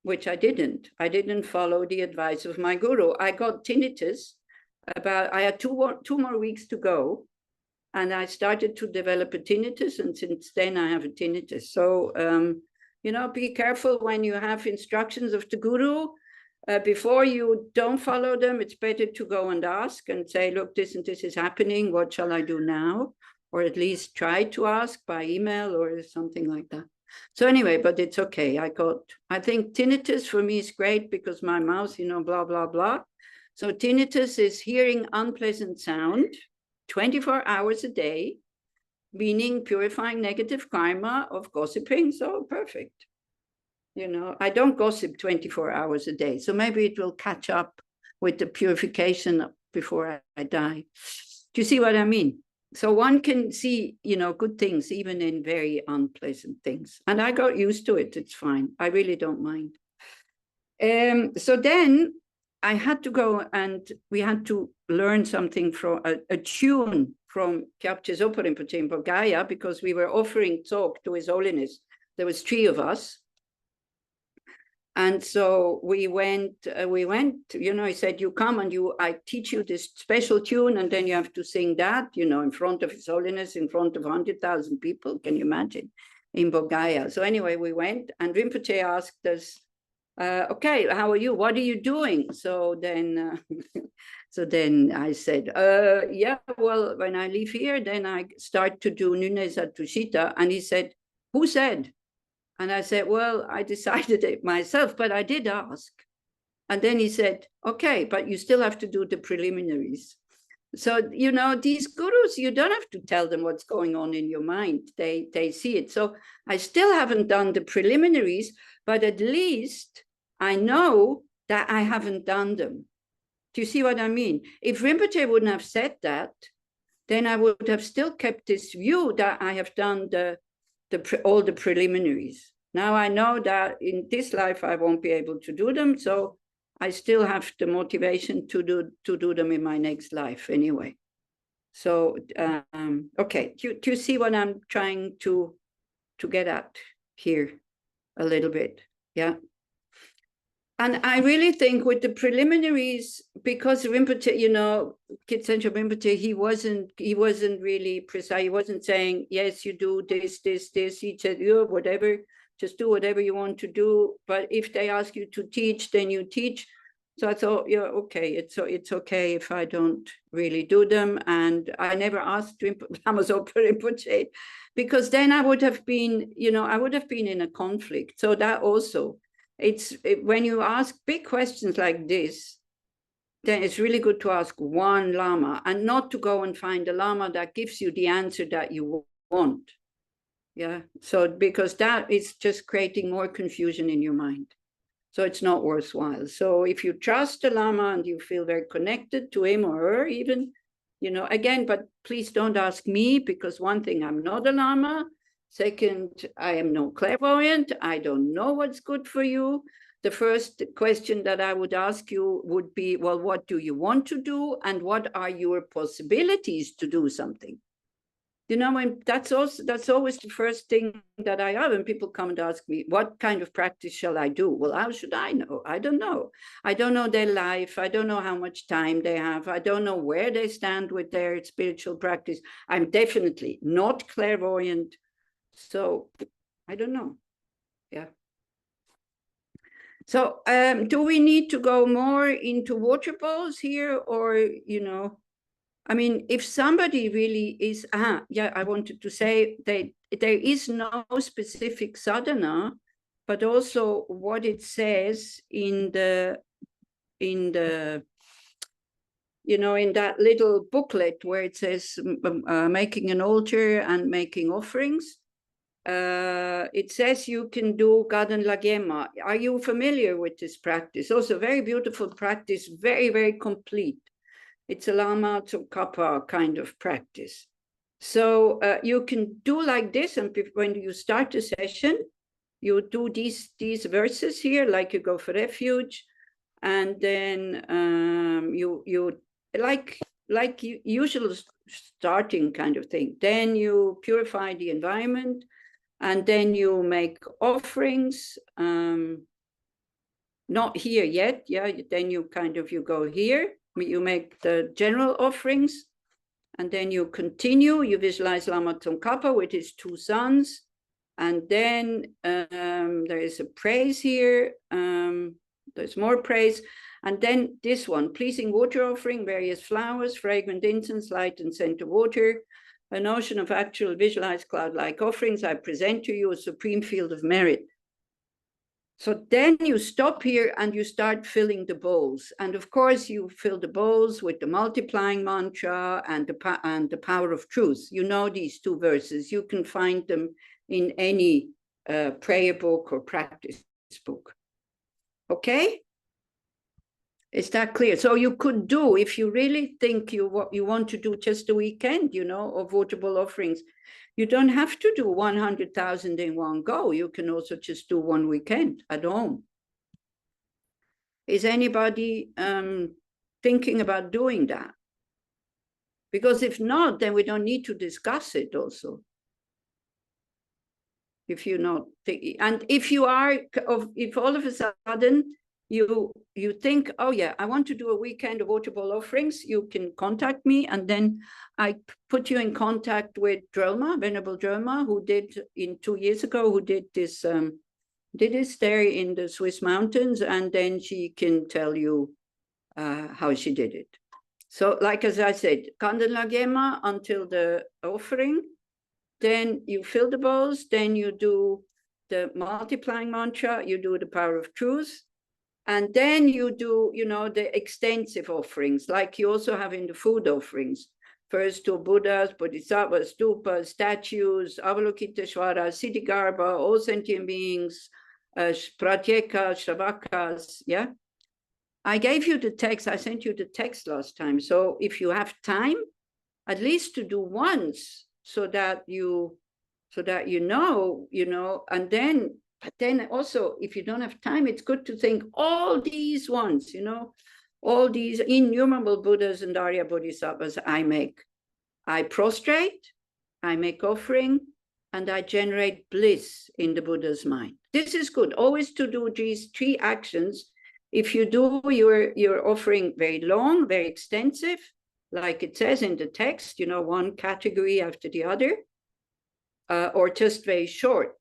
which I didn't. I didn't follow the advice of my guru. I got tinnitus. I had two more weeks to go, and I started to develop a tinnitus, and since then I have a tinnitus. So, you know, be careful when you have instructions of the guru. Before you don't follow them, it's better to go and ask and say, look, this and this is happening. What shall I do now? Or at least try to ask by email or something like that. So anyway, but it's okay. I think tinnitus for me is great because my mouth, you know, blah, blah, blah. So tinnitus is hearing unpleasant sound 24 hours a day, meaning purifying negative karma of gossiping. So perfect. You know, I don't gossip 24 hours a day. So maybe it will catch up with the purification before I die. Do you see what I mean? So one can see, you know, good things, even in very unpleasant things. And I got used to it. It's fine. I really don't mind. So then I had to go and we had to learn something from a tune from Kyabche Zopa Rinpoche in Bulgaria because we were offering talk to His Holiness. There was 3 of us. And so we went, you know, he said, you come and I teach you this special tune and then you have to sing that, you know, in front of His Holiness, in front of 100,000 people, can you imagine, in Bulgaria. So anyway, we went and Rinpoche asked us, okay, how are you? What are you doing? So then I said, yeah, well, when I leave here, then I start to do Nunes at Tushita. And he said, who said? And I said, well, I decided it myself, but I did ask. And then he said, okay, but you still have to do the preliminaries. So, you know, these gurus, you don't have to tell them what's going on in your mind. They see it. So I still haven't done the preliminaries, but at least I know that I haven't done them. Do you see what I mean? If Rinpoche wouldn't have said that, then I would have still kept this view that I have done all the preliminaries. Now I know that in this life I won't be able to do them, so I still have the motivation to do them in my next life anyway. So okay, do you see what I'm trying to get at here a little bit? Yeah. And I really think with the preliminaries, because Rinpoche, you know, Kitsentra Rinpoche, he wasn't really precise. He wasn't saying, yes, you do this. He said, yeah, whatever, just do whatever you want to do. But if they ask you to teach, then you teach. So I thought, yeah, okay, it's okay if I don't really do them. And I never asked Lama Zopa Rinpoche, because then I would have been, you know, I would have been in a conflict. So that also, when you ask big questions like this, then it's really good to ask one Lama and not to go and find a Lama that gives you the answer that you want. Yeah, so because that is just creating more confusion in your mind. So it's not worthwhile. So if you trust a Lama and you feel very connected to him or her even, you know, again, but please don't ask me, because one thing, I'm not a Lama. Second, I am no clairvoyant. I don't know what's good for you. The first question that I would ask you would be, well, what do you want to do? And what are your possibilities to do something? You know, when that's always the first thing that I have when people come and ask me, what kind of practice shall I do? Well, how should I know? I don't know. I don't know their life. I don't know how much time they have. I don't know where they stand with their spiritual practice. I'm definitely not clairvoyant. So I don't know. Yeah. So do we need to go more into water bowls here, or, you know, I mean, if somebody really is, yeah, I wanted to say that there is no specific sadhana, but also what it says in the, you know, in that little booklet where it says making an altar and making offerings. It says you can do Garden Lhagsam. Are you familiar with this practice? Also very beautiful practice, very, very complete. It's a Lama Tsongkhapa kind of practice. So you can do like this, and when you start a session, you do these verses here, like you go for refuge, and then you like usual starting kind of thing. Then you purify the environment, and then you make offerings. Not here yet, yeah. Then you go here. You make the general offerings, and then you continue. You visualize Lama Tsongkhapa with his two sons, and then there is a praise here. There's more praise, and then this one, pleasing water offering, various flowers, fragrant incense, light and scent of water, an ocean of actual visualized cloud-like offerings. I present to you a supreme field of merit. So then you stop here and you start filling the bowls. And of course, you fill the bowls with the multiplying mantra and the power of truth. You know these two verses. You can find them in any prayer book or practice book. Okay? Is that clear? So you could do, if you really think you want to do just a weekend, you know, of votable offerings, you don't have to do 100,000 in one go. You can also just do one weekend at home. Is anybody thinking about doing that? Because if not, then we don't need to discuss it also. If you're not thinking, and if you are, if all of a sudden you think, oh yeah, I want to do a weekend of votable offerings, you can contact me, and then I put you in contact with Drelma, Venerable Drelma, who did 2 years ago, who did this there in the Swiss mountains, and then she can tell you how she did it. So like as I said, Kanden Lhagsam until the offering, then you fill the bowls, then you do the multiplying mantra, you do the power of truth, and then you do, you know, the extensive offerings, like you also have in the food offerings. First to Buddhas, Bodhisattvas, stupas, statues, Avalokiteshvara, Siddhigarbha, all sentient beings, Pratyeka, Shravakas, yeah? I gave you the text, I sent you the text last time. So if you have time, at least to do once, so that you know, and then, but then also, if you don't have time, it's good to think all these ones, you know, all these innumerable Buddhas and Arya Bodhisattvas I prostrate, I make offering, and I generate bliss in the Buddha's mind. This is good, always to do these 3 actions. If you do your offering very long, very extensive, like it says in the text, you know, one category after the other, or just very short,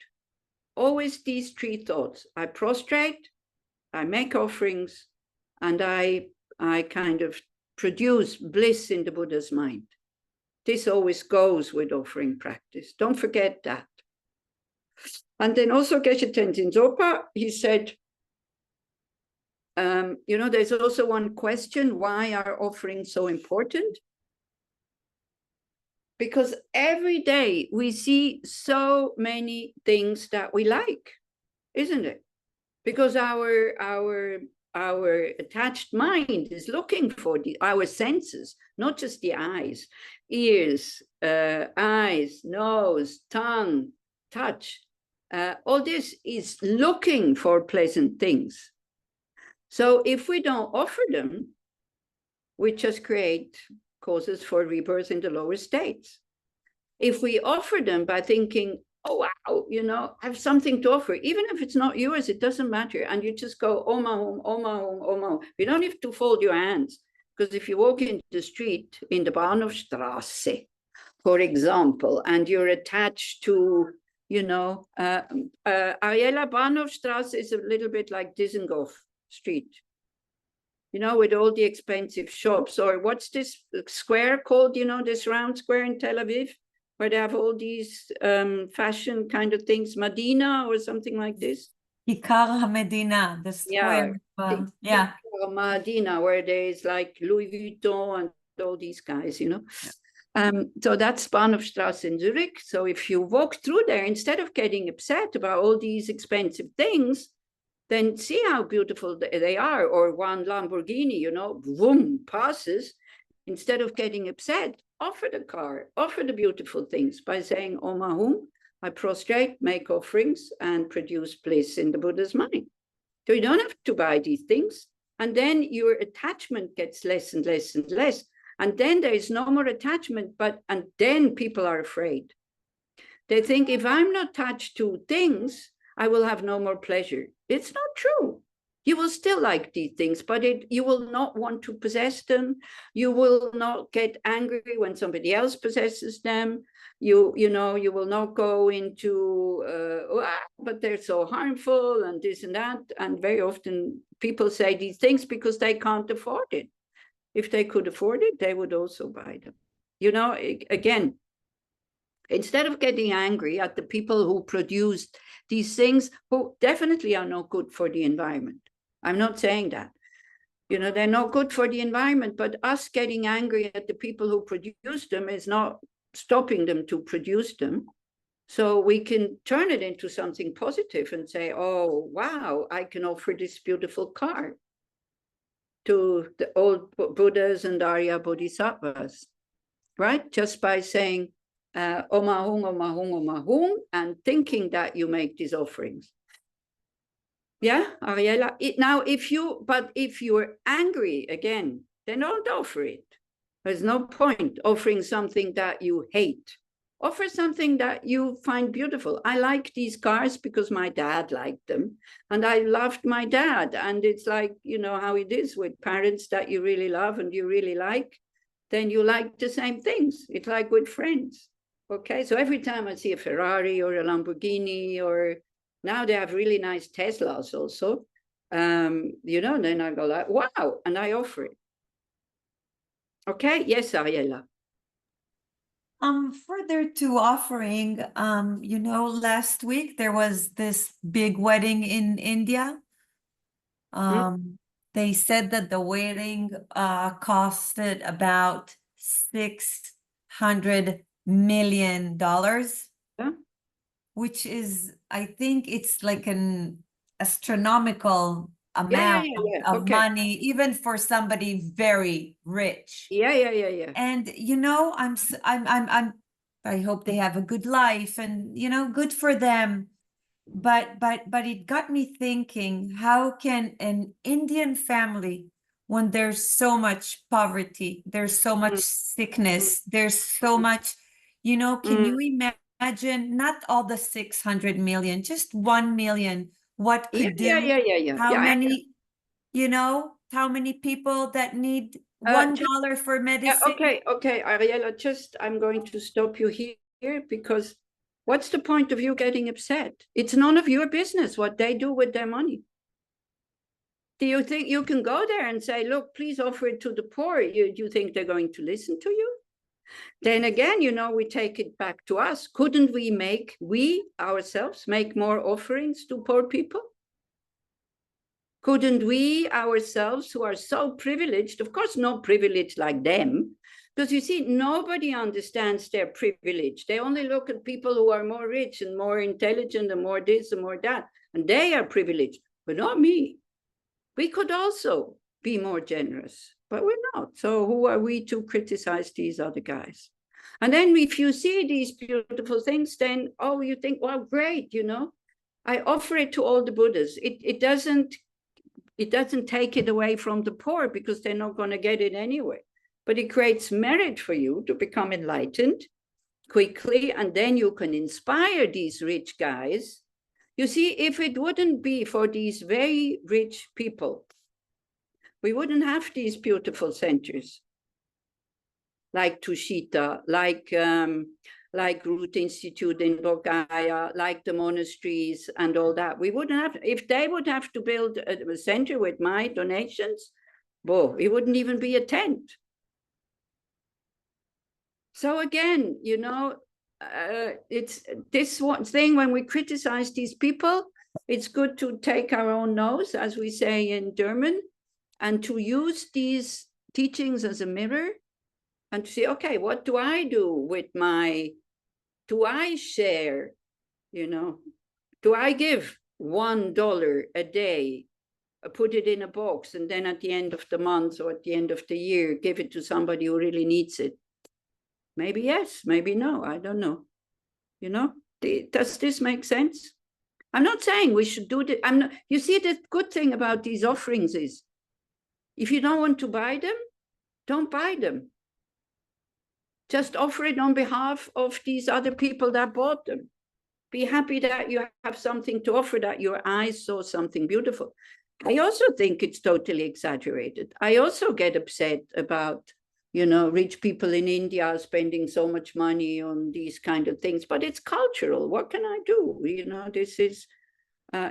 always these 3 thoughts. I prostrate, I make offerings, and I kind of produce bliss in the Buddha's mind. This always goes with offering practice. Don't forget that. And then also Geshe Tenzin Zopa, he said, you know, there's also one question, why are offerings so important? Because every day we see so many things that we like, isn't it? Because our attached mind is looking for our senses, not just the eyes, ears, eyes, nose, tongue, touch. All this is looking for pleasant things. So if we don't offer them, we just create causes for rebirth in the lower states. if we offer them by thinking, oh, wow, you know, I have something to offer, even if it's not yours, it doesn't matter. And you just go, oh, my home, oh, my home, oh, my home. You don't have to fold your hands. Because if you walk in the street, in the Bahnhofstrasse, for example, and you're attached to, you know, Ariela Bahnhofstrasse is a little bit like Dizengoff Street, you know, with all the expensive shops. Or what's this square called, you know, this round square in Tel Aviv, where they have all these fashion kind of things, Medina or something like this. Kikar HaMedina, the square. Yeah. Medina, where there's like Louis Vuitton and all these guys, you know. So that's Bahnhofstrasse in Zurich. So if you walk through there, instead of getting upset about all these expensive things, then see how beautiful they are. Or one Lamborghini, you know, boom, passes. Instead of getting upset, offer the car, offer the beautiful things by saying, oh, Mahum, I prostrate, make offerings, and produce bliss in the Buddha's mind. So you don't have to buy these things. And then your attachment gets less and less and less. And then there is no more attachment, and then people are afraid. They think, if I'm not attached to things, I will have no more pleasure. It's not true. You will still like these things, but you will not want to possess them. You will not get angry when somebody else possesses them. You will not go into, but they're so harmful and this and that. And very often people say these things because they can't afford it. If they could afford it, they would also buy them. You know, again, instead of getting angry at the people who produced these things, who definitely are not good for the environment. I'm not saying that. You know, they're not good for the environment, but us getting angry at the people who produce them is not stopping them to produce them. So we can turn it into something positive and say, oh, wow, I can offer this beautiful car to the old Buddhas and Arya Bodhisattvas, right? Just by saying, Om Ahung, Om Ahung, Om Ahung, and thinking that you make these offerings. Yeah, Ariela. If you're angry again, then don't offer it. There's no point offering something that you hate. Offer something that you find beautiful. I like these cars because my dad liked them, and I loved my dad. And it's like, you know, how it is with parents that you really love and you really like, then you like the same things. It's like with friends. Okay, so every time I see a Ferrari or a Lamborghini, or now they have really nice Teslas also, you know, then I go like, wow, and I offer it. Okay, yes, Ariela. Further to offering, you know, last week there was this big wedding in India. They said that the wedding costed about $600 million, which is, I think it's like an astronomical amount of money, even for somebody very rich. Yeah. And you know, I hope they have a good life, and you know, good for them. But it got me thinking, how can an Indian family, when there's so much poverty, there's so much sickness, there's so much, you know, can you imagine not all the 600 million, just 1 million, what could do? How many, you know, how many people that need $1 for medicine? Okay, Ariela, I'm going to stop you here, because what's the point of you getting upset? It's none of your business what they do with their money. Do you think you can go there and say, look, please offer it to the poor? Do you think they're going to listen to you? Then again, you know, we take it back to us. Couldn't we ourselves make more offerings to poor people? Couldn't we ourselves, who are so privileged, of course not privileged like them, because you see, nobody understands their privilege. They only look at people who are more rich and more intelligent and more this and more that, and they are privileged, but not me. We could also be more generous, but we're not. So who are we to criticize these other guys? And then if you see these beautiful things, then, oh, you think, well, great, you know, I offer it to all the Buddhas. It doesn't take it away from the poor, because they're not going to get it anyway. But it creates merit for you to become enlightened. quickly, and then you can inspire these rich guys. You see, if it wouldn't be for these very rich people, we wouldn't have these beautiful centers like Tushita, like Root Institute in Bulgaria, like the monasteries and all that. We wouldn't have, if they would have to build a center with my donations, whoa, it wouldn't even be a tent. So again, you know, it's this one thing when we criticize these people, it's good to take our own nose, as we say in German, and to use these teachings as a mirror and to say, okay, what do I do with my, do I share, you know, do I give $1 a day, put it in a box, and then at the end of the month or at the end of the year, give it to somebody who really needs it? Maybe yes, maybe no, I don't know. You know, does this make sense? I'm not saying we should do that. I'm not, you see, the good thing about these offerings is, if you don't want to buy them, don't buy them. Just offer it on behalf of these other people that bought them. Be happy that you have something to offer, that your eyes saw something beautiful. I also think it's totally exaggerated. I also get upset about, you know, rich people in India spending so much money on these kind of things, but it's cultural. What can I do? You know, this is,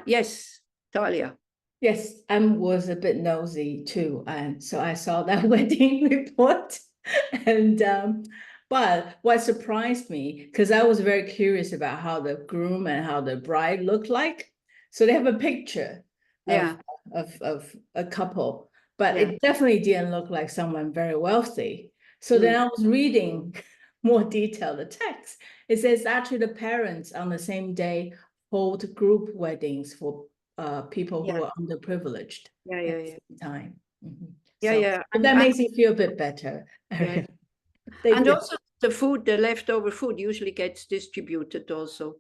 yes, Talia. Yes, I was a bit nosy too, and so I saw that wedding report, and but what surprised me, because I was very curious about how the groom and how the bride looked like, so they have a picture of a couple, but it definitely didn't look like someone very wealthy. So then I was reading more detail, the text. It says actually the parents on the same day hold group weddings for people who are underprivileged at the same time. And that makes you feel a bit better. And also the food, the leftover food usually gets distributed also,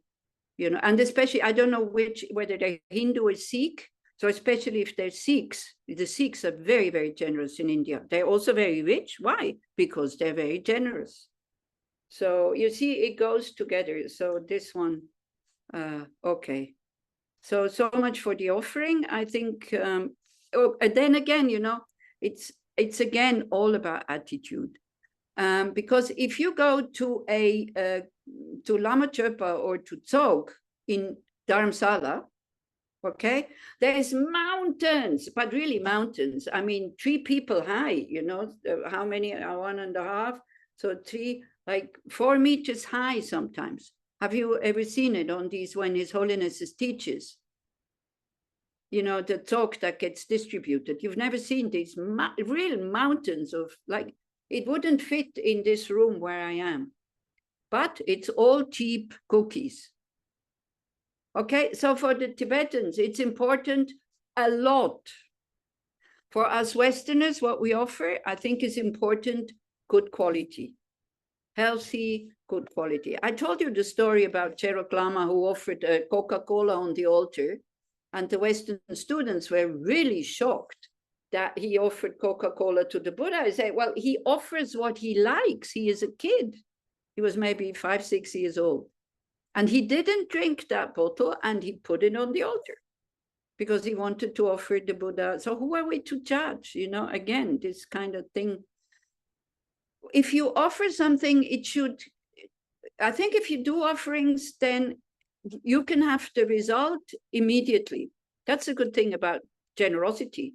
you know, and especially, I don't know whether they're Hindu or Sikh. So especially if they're Sikhs, the Sikhs are very, very generous in India. They're also very rich. Why? Because they're very generous. So you see, it goes together. So this one, okay. So much for the offering. I think, and then again, you know, it's again all about attitude. Because if you go to to Lama Chöpa or to Tsog in Dharamsala, okay, there's mountains, but really mountains. I mean, 3 people high, you know, how many are 1.5? So 3, like 4 meters high sometimes. Have you ever seen it on these when His Holiness teaches? You know, the talk that gets distributed. You've never seen these real mountains of, like, it wouldn't fit in this room where I am. But it's all cheap cookies. Okay, so for the Tibetans, it's important a lot. For us Westerners, what we offer, I think, is important, good quality. Healthy, good quality. I told you the story about Cherok Lama who offered Coca-Cola on the altar, and the Western students were really shocked that he offered Coca-Cola to the Buddha. I say, well, he offers what he likes. He is a kid. He was maybe 5, 6 years old. And he didn't drink that bottle, and he put it on the altar because he wanted to offer the Buddha. So who are we to judge? You know, again, this kind of thing. If you offer something, it should, I think if you do offerings, then you can have the result immediately. That's a good thing about generosity.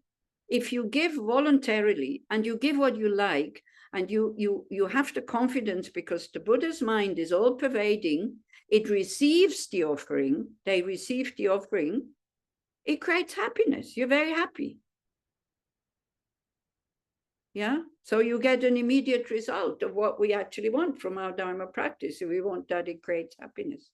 If you give voluntarily and you give what you like, and you have the confidence, because the Buddha's mind is all pervading, it receives the offering, they receive the offering, it creates happiness. You're very happy. Yeah, so you get an immediate result of what we actually want from our Dharma practice. We want that it creates happiness.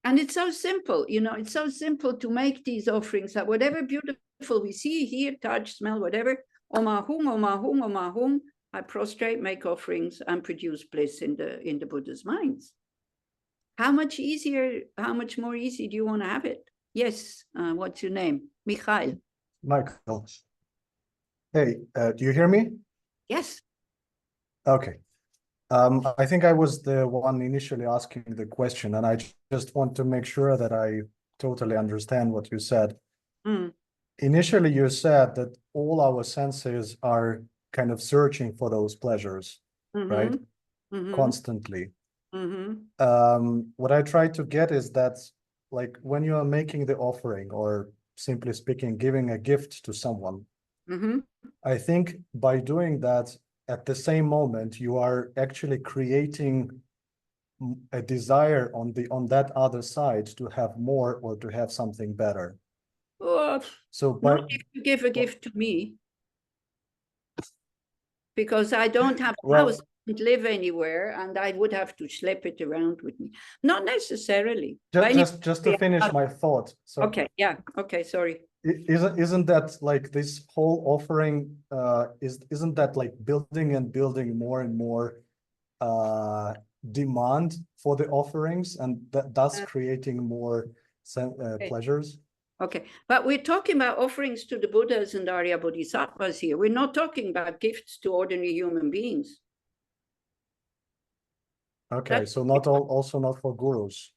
And it's so simple, you know, it's so simple to make these offerings, that whatever beautiful we see, hear, touch, smell, whatever, Om Ahum, Om Ahum, Om Ahum, I prostrate, make offerings, and produce bliss in the Buddha's minds. How much easier, how much more easy do you want to have it? Yes, what's your name? Michael. Michael. Hey, do you hear me? Yes. Okay. I think I was the one initially asking the question, and I just want to make sure that I totally understand what you said. Mm. Initially, you said that all our senses are kind of searching for those pleasures, right? Constantly. What I try to get is that, like, when you are making the offering, or simply speaking, giving a gift to someone, I think by doing that, at the same moment, you are actually creating a desire on that other side to have more or to have something better. So not if you give a gift to me, because I don't have a house, I don't live anywhere, and I would have to schlep it around with me. Not necessarily. Just to finish my thought. So okay, yeah, okay, sorry. Isn't that like this whole offering? Isn't that like building and building more and more demand for the offerings, and thus creating more pleasures? Okay, but we're talking about offerings to the Buddhas and Arya Bodhisattvas here. We're not talking about gifts to ordinary human beings. Okay, so not also not for gurus.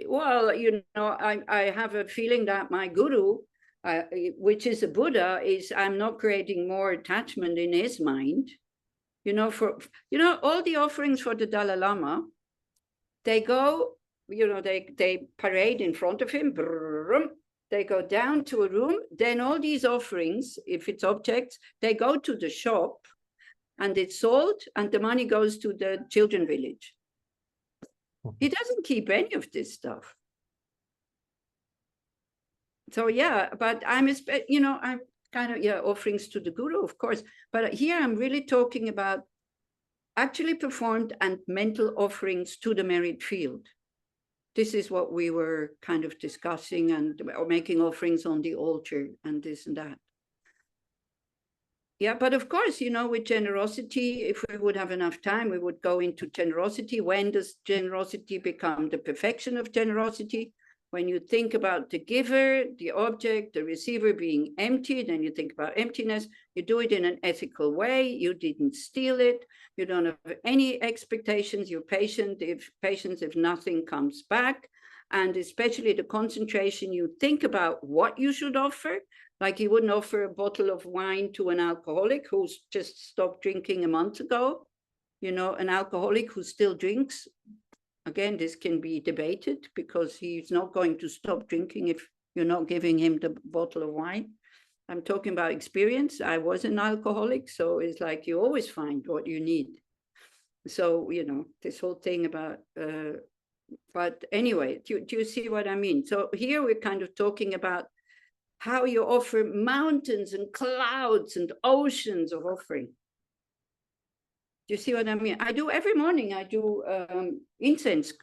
Well, you know, I have a feeling that my guru, which is a Buddha, I'm not creating more attachment in his mind. You know, all the offerings for the Dalai Lama, they go, you know, they parade in front of him, they go down to a room, then all these offerings, if it's objects, they go to the shop and it's sold, and the money goes to the children village. He doesn't keep any of this stuff. So yeah, but I'm kind of, yeah, offerings to the guru, of course. But here I'm really talking about actually performed and mental offerings to the merit field. This is what we were kind of discussing, and making offerings on the altar and this and that. Yeah, but of course, you know, with generosity, if we would have enough time, we would go into generosity. When does generosity become the perfection of generosity? When you think about the giver, the object, the receiver being empty, then you think about emptiness. You do it in an ethical way. You didn't steal it. You don't have any expectations. You're patient if nothing comes back. And especially the concentration, you think about what you should offer. Like you wouldn't offer a bottle of wine to an alcoholic who's just stopped drinking a month ago. You know, an alcoholic who still drinks. Again, this can be debated, because he's not going to stop drinking if you're not giving him the bottle of wine. I'm talking about experience. I was an alcoholic, so it's like you always find what you need. So, you know, this whole thing about, but anyway, do you see what I mean? So here we're kind of talking about how you offer mountains and clouds and oceans of offering. Do you see what I mean? I do every morning, I do incense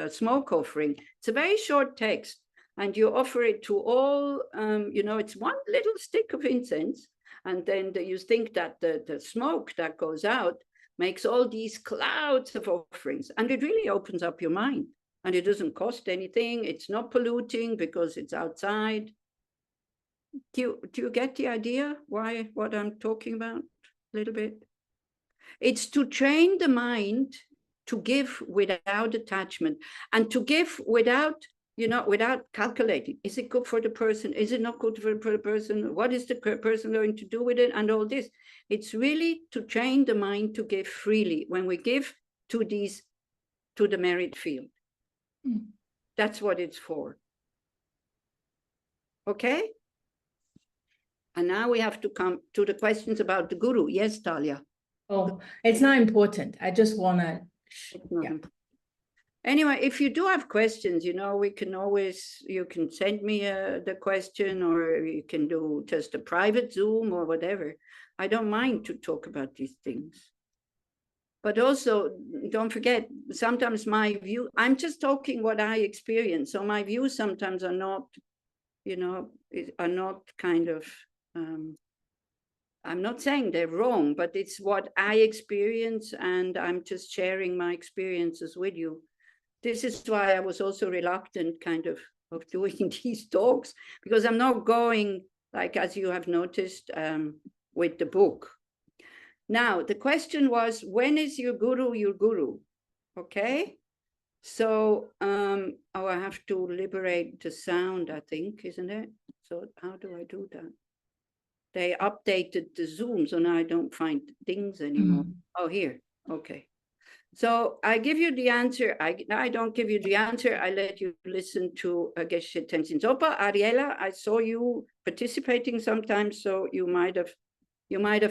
smoke offering. It's a very short text, and you offer it to all, you know, it's one little stick of incense, and then you think that the smoke that goes out makes all these clouds of offerings, and it really opens up your mind, and it doesn't cost anything. It's not polluting because it's outside. Do you get the idea what I'm talking about a little bit? It's to train the mind to give without attachment, and to give without, you know, without calculating. Is it good for the person? Is it not good for the person? What is the person going to do with it? And all this. It's really to train the mind to give freely when we give to the merit field. That's what it's for. Okay? And now we have to come to the questions about the guru. Yes, Talia. Oh, it's not important. I just want to. Yeah. Anyway, if you do have questions, you know, you can send me the question, or you can do just a private Zoom or whatever. I don't mind to talk about these things. But also, don't forget, sometimes my view, I'm just talking what I experience. So my views sometimes are not, you know, are not kind of, I'm not saying they're wrong, but it's what I experience, and I'm just sharing my experiences with you. This is why I was also reluctant kind of doing these talks, because I'm not going, like, as you have noticed, with the book. Now, the question was, when is your guru your guru? Okay. So, oh, I have to liberate the sound, I think, isn't it? So how do I do that? They updated the Zoom, so now I don't find dings anymore. Oh, here. Okay. So I give you the answer. I don't give you the answer. I let you listen to Geshe Tenzin Zopa. Ariela, I saw you participating sometimes, so you might have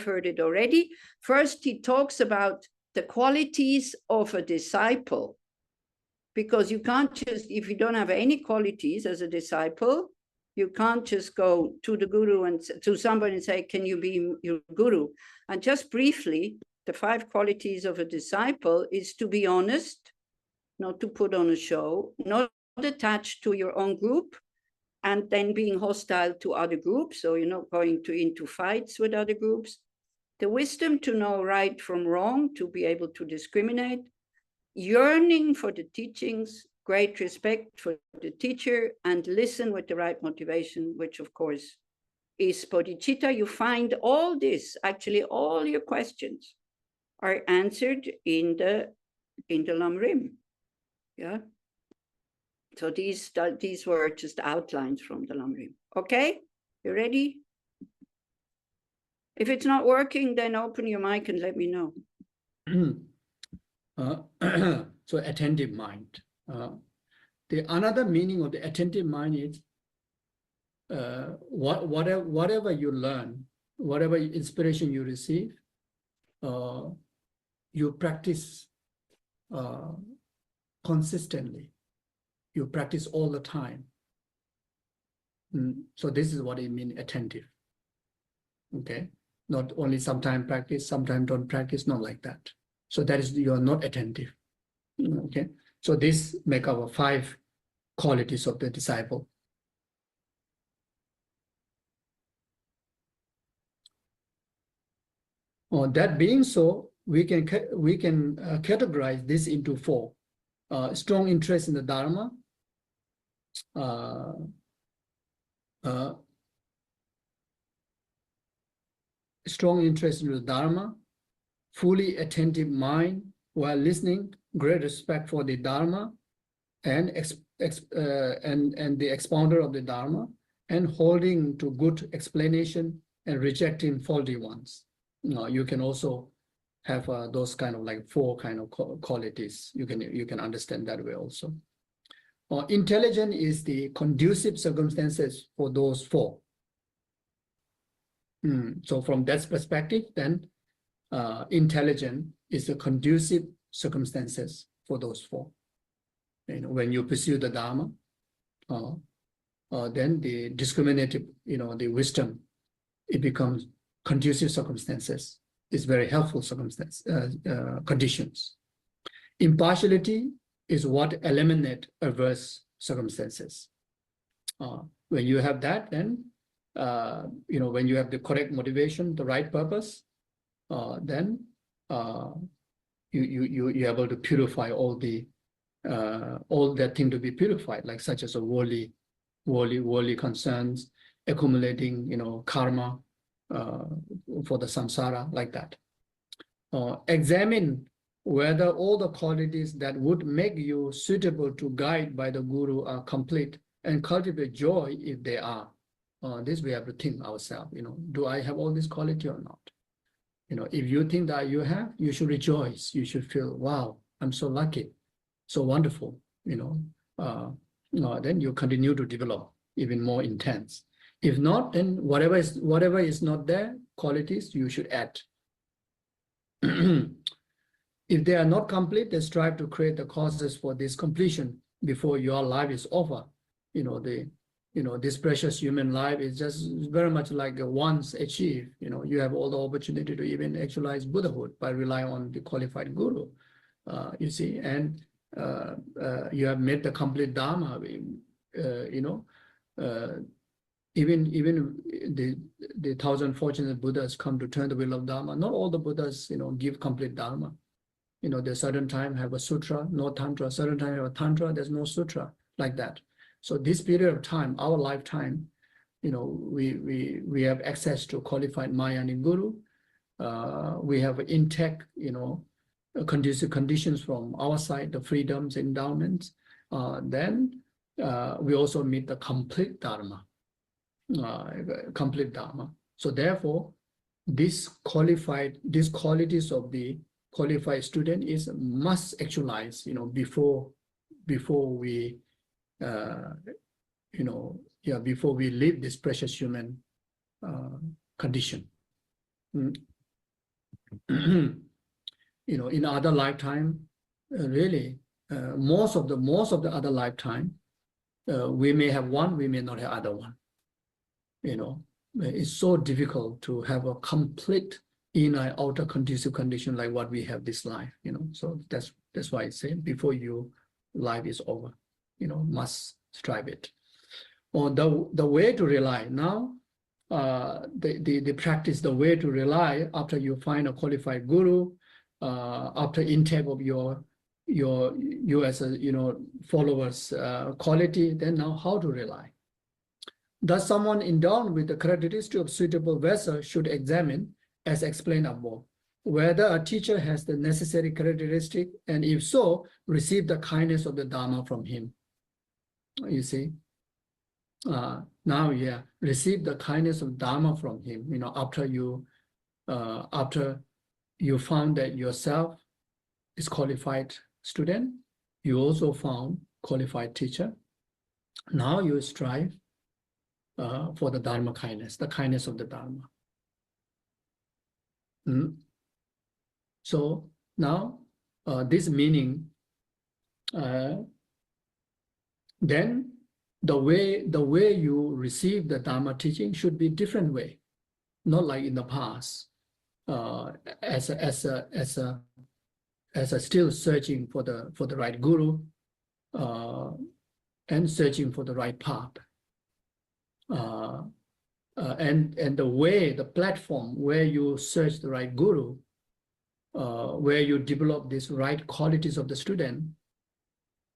heard it already. First, he talks about the qualities of a disciple, because you can't just, if you don't have any qualities as a disciple, you can't just go to the guru and to somebody and say, can you be your guru? And just briefly, the 5 qualities of a disciple is to be honest, not to put on a show, not attached to your own group, and then being hostile to other groups. So you're not going into fights with other groups. The wisdom to know right from wrong, to be able to discriminate, yearning for the teachings, great respect for the teacher, and listen with the right motivation, which of course is bodhicitta. You find all this, actually all your questions are answered in the Lamrim. Yeah. So these were just outlines from the Lamrim. Okay, you ready? If it's not working, then open your mic and let me know. So attentive mind. The another meaning of the attentive mind is whatever you learn, whatever inspiration you receive, you practice consistently. You practice all the time. So this is what it means, attentive. Okay, not only sometimes practice, sometimes don't practice, not like that. So that is, you are not attentive. Okay, so this make our 5 qualities of the disciple. That being so, we can categorize this into 4: strong interest in the Dharma, strong interest in the Dharma, fully attentive mind while listening, great respect for the Dharma, and the expounder of the Dharma, and holding to good explanation and rejecting faulty ones. You can also have those kind of like 4 kind of qualities. You can understand that way also. Intelligent is the conducive circumstances for those 4. So from that perspective, then intelligent is the conducive circumstances for those 4. When you pursue the Dharma, then the discriminative, the wisdom, it becomes conducive circumstances. It's very helpful conditions. Impartiality is what eliminate adverse circumstances. When you have that, then when you have the correct motivation, the right purpose, then you're able to purify all that thing to be purified, like such as a worldly concerns, accumulating, karma for the samsara, like that. Examine whether all the qualities that would make you suitable to guide by the guru are complete, and cultivate joy if they are. This we have to think ourselves, do I have all this quality or not? If you think that you have, you should rejoice. You should feel, wow, I'm so lucky, so wonderful, then you continue to develop even more intense. If not, then whatever is not there, qualities, you should add. If they are not complete, then strive to create the causes for this completion before your life is over. This precious human life is just very much like a once achieved. You have all the opportunity to even actualize Buddhahood by relying on the qualified guru. You see, and you have made the complete Dharma. Even the 1,000 fortunate Buddhas come to turn the wheel of Dharma. Not all the Buddhas, give complete Dharma. There's certain time have a sutra, no tantra. Certain time have a tantra, there's no sutra, like that. So this period of time, our lifetime, we have access to qualified Maya and Guru. we have intact, conducive conditions from our side, the freedoms, endowments, then we also meet the complete Dharma, So therefore, these qualities of the qualified student is must actualize, before we, before we live this precious human condition. In other lifetime, really, most of the other lifetime, we may have one, we may not have other one. It's so difficult to have a complete inner outer conducive condition like what we have this life. So that's why I say before your life is over, must strive it. Or the way to rely now. The practice, the way to rely after you find a qualified guru, after intake of you as a followers quality, then now how to rely. Thus, someone endowed with the characteristic of suitable vessel should examine, as explained above, whether a teacher has the necessary characteristic, and if so, receive the kindness of the Dharma from him. You see. Now, receive the kindness of Dharma from him. After you found that yourself is qualified student, you also found qualified teacher. Now you strive for the Dharma kindness, the kindness of the Dharma. So now this meaning, then the way you receive the Dharma teaching should be different way, not like in the past, as a still searching for the right guru, and searching for the right path, and the way, the platform where you search the right guru, where you develop these right qualities of the student,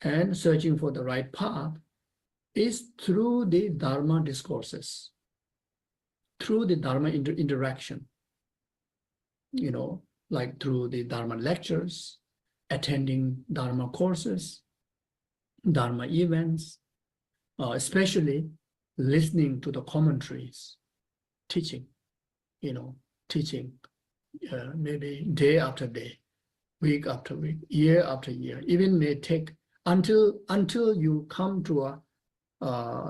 and searching for the right path, is through the Dharma discourses, through the Dharma interaction, like through the Dharma lectures, attending Dharma courses, Dharma events, especially listening to the commentaries, teaching, maybe day after day, week after week, year after year, even may take until you come to a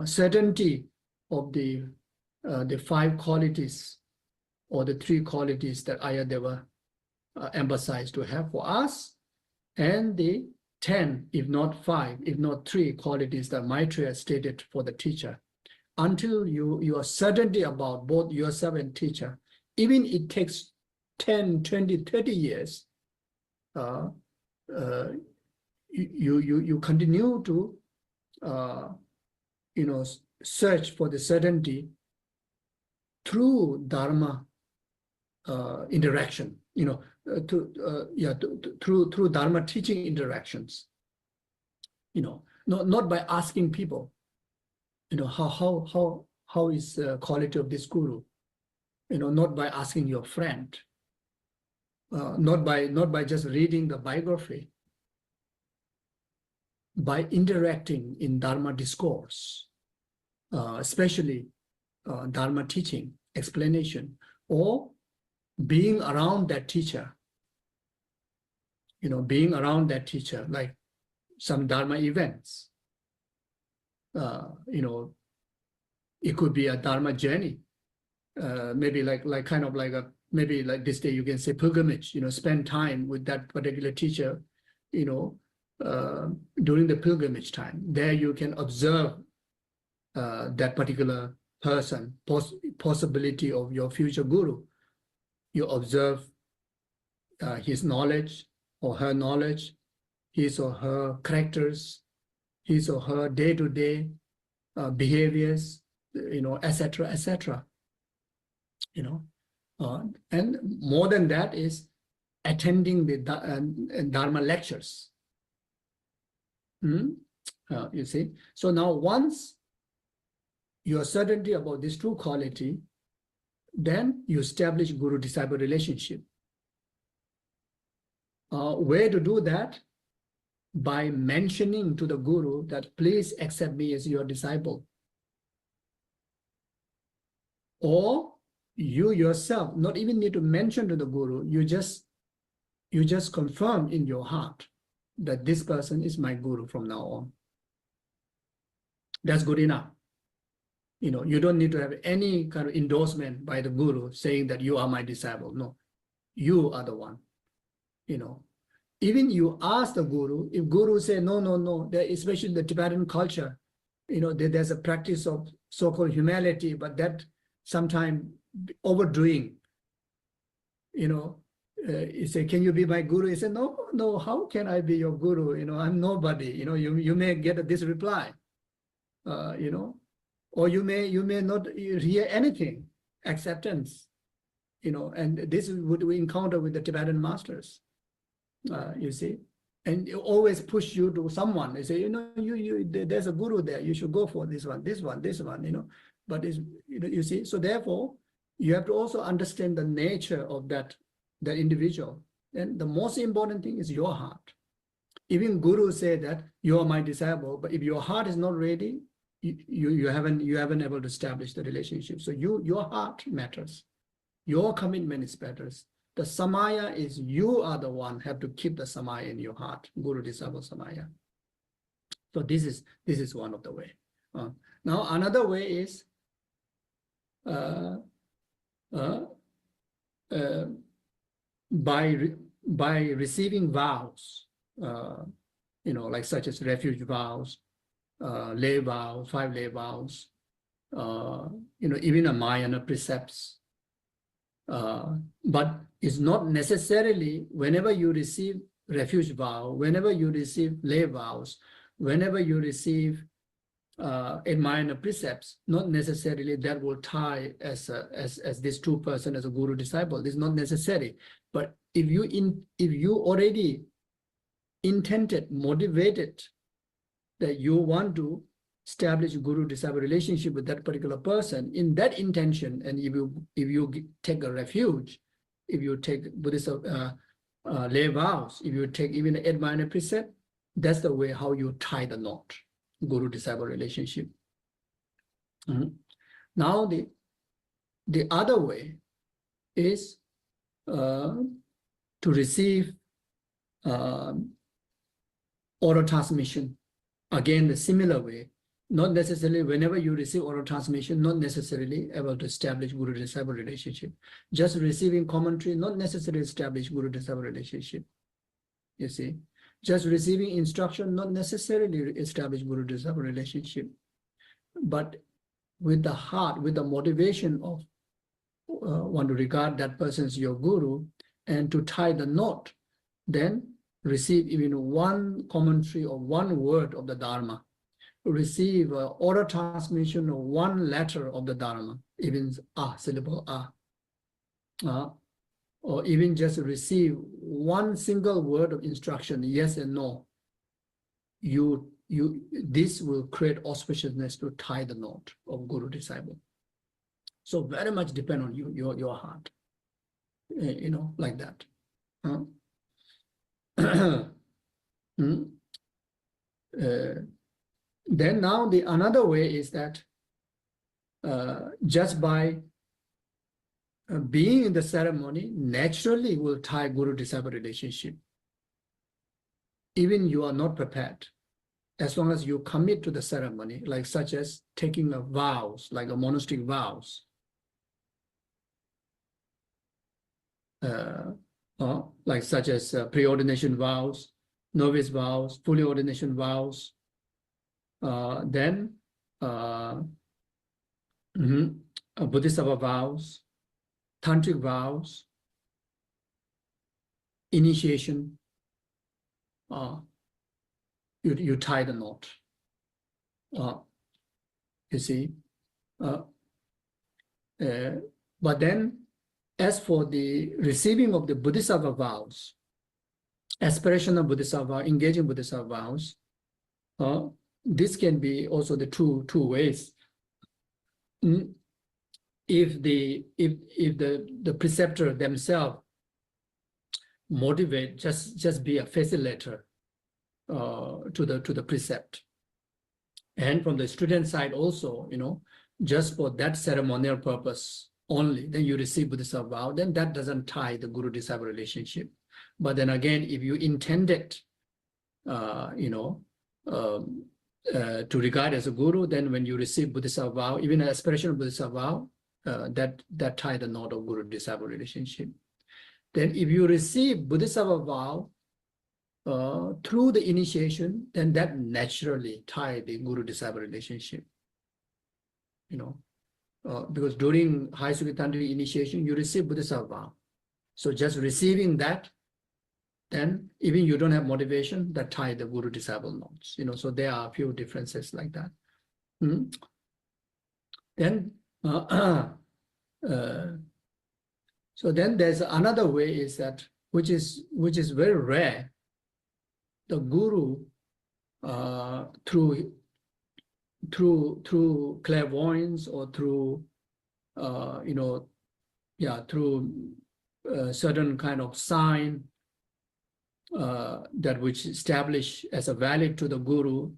certainty of the 5 qualities or the 3 qualities that Ayadeva emphasized to have for us, and the 10, if not 5, if not 3 qualities that Maitreya stated for the teacher. Until you are certainty about both yourself and teacher, even it takes 10, 20, 30 years, you continue to search for the certainty through Dharma interaction, through Dharma teaching interactions, not by asking people, how is the quality of this guru, not by asking your friend, not by just reading the biography, by interacting in Dharma discourse, especially Dharma teaching, explanation, or being around that teacher, like some Dharma events. It could be a Dharma journey, maybe maybe like this day you can say pilgrimage, spend time with that particular teacher, during the pilgrimage time. There you can observe that particular person, possibility of your future guru. You observe his knowledge or her knowledge, his or her characters, his or her day-to-day behaviors, etc., etc. And more than that is attending the Dharma lectures. You see, so now once your certainty about this true quality, then you establish guru-disciple relationship. Way to do that? By mentioning to the guru that please accept me as your disciple. Or you yourself not even need to mention to the guru, you just confirm in your heart that this person is my guru from now on. That's good enough. You know, you don't need to have any kind of endorsement by the guru saying that you are my disciple. No, you are the one. You know, even you ask the guru, if guru say no, there, especially in the Tibetan culture, you know, there's a practice of so-called humility, but that sometimes overdoing. You know, you say, can you be my guru? He said, no, how can I be your guru? You know, I'm nobody. You know, you may get this reply, you know, or you may not hear anything, acceptance, you know, and this is what we encounter with the Tibetan masters, you see, and you always push you to someone. They say, you know, there's a guru there, you should go for this one, you know, but it's, you know, you see, so therefore, you have to also understand the nature of that individual. And the most important thing is your heart. Even guru say that you are my disciple, but if your heart is not ready, you haven't able to establish the relationship. So your heart matters. Your commitment is matters. The samaya is you are the one have to keep the samaya in your heart. Guru disciple samaya. So this is one of the way. Now another way is by receiving vows, you know, like such as refuge vows, lay vows, 5 lay vows, you know, even a Mayana precepts. But it's not necessarily whenever you receive refuge vow, whenever you receive lay vows, whenever you receive Mayana precepts, not necessarily that will tie as this two person as a guru disciple. This is not necessary. But if you already intended, motivated that you want to establish a guru disciple relationship with that particular person, in that intention, and if you take a refuge, if you take Buddhist lay vows, if you take even an 8 minor precept, that's the way how you tie the knot, guru disciple relationship. Now the other way is to receive oral transmission. Again, the similar way, not necessarily whenever you receive oral transmission, not necessarily able to establish guru-disciple relationship. Just receiving commentary, not necessarily establish guru-disciple relationship. You see, just receiving instruction, not necessarily establish guru-disciple relationship. But with the heart, with the motivation of want to regard that person as your guru and to tie the knot, then receive even one commentary or one word of the Dharma, receive oral transmission of one letter of the Dharma, even syllable or even just receive one single word of instruction, yes and no. This will create auspiciousness to tie the knot of guru disciple. So very much depend on you, your heart, you know, like that. Then now the another way is that just by being in the ceremony, naturally will tie guru-disciple relationship. Even you are not prepared, as long as you commit to the ceremony, like such as taking a vows, like a monastic vows. Like such as preordination vows, novice vows, fully ordination vows, then Bodhisattva vows, tantric vows, initiation, you tie the knot. You see, but then as for the receiving of the Bodhisattva vows, aspirational Bodhisattva, engaging Bodhisattva vows, this can be also the two ways. if the preceptor themselves motivate, just be a facilitator to the precept. And from the student side also, you know, just for that ceremonial purpose only, then you receive Buddhist vow, then that doesn't tie the guru-disciple relationship. But then again, if you intended, you know, to regard as a guru, then when you receive Buddhist vow, even an aspiration of Buddhist vow, that tie the knot of guru-disciple relationship. Then if you receive Bodhisattva vow through the initiation, then that naturally tie the guru-disciple relationship. You know, because during high Sukhitandri initiation, you receive Bodhisattva vow. So just receiving that, then even you don't have motivation, that tie the guru-disciple knots. You know, so there are a few differences like that. Then so then there's another way is that, which is very rare. The guru through clairvoyance or through you know, through certain kind of sign that which establish as a valid to the guru,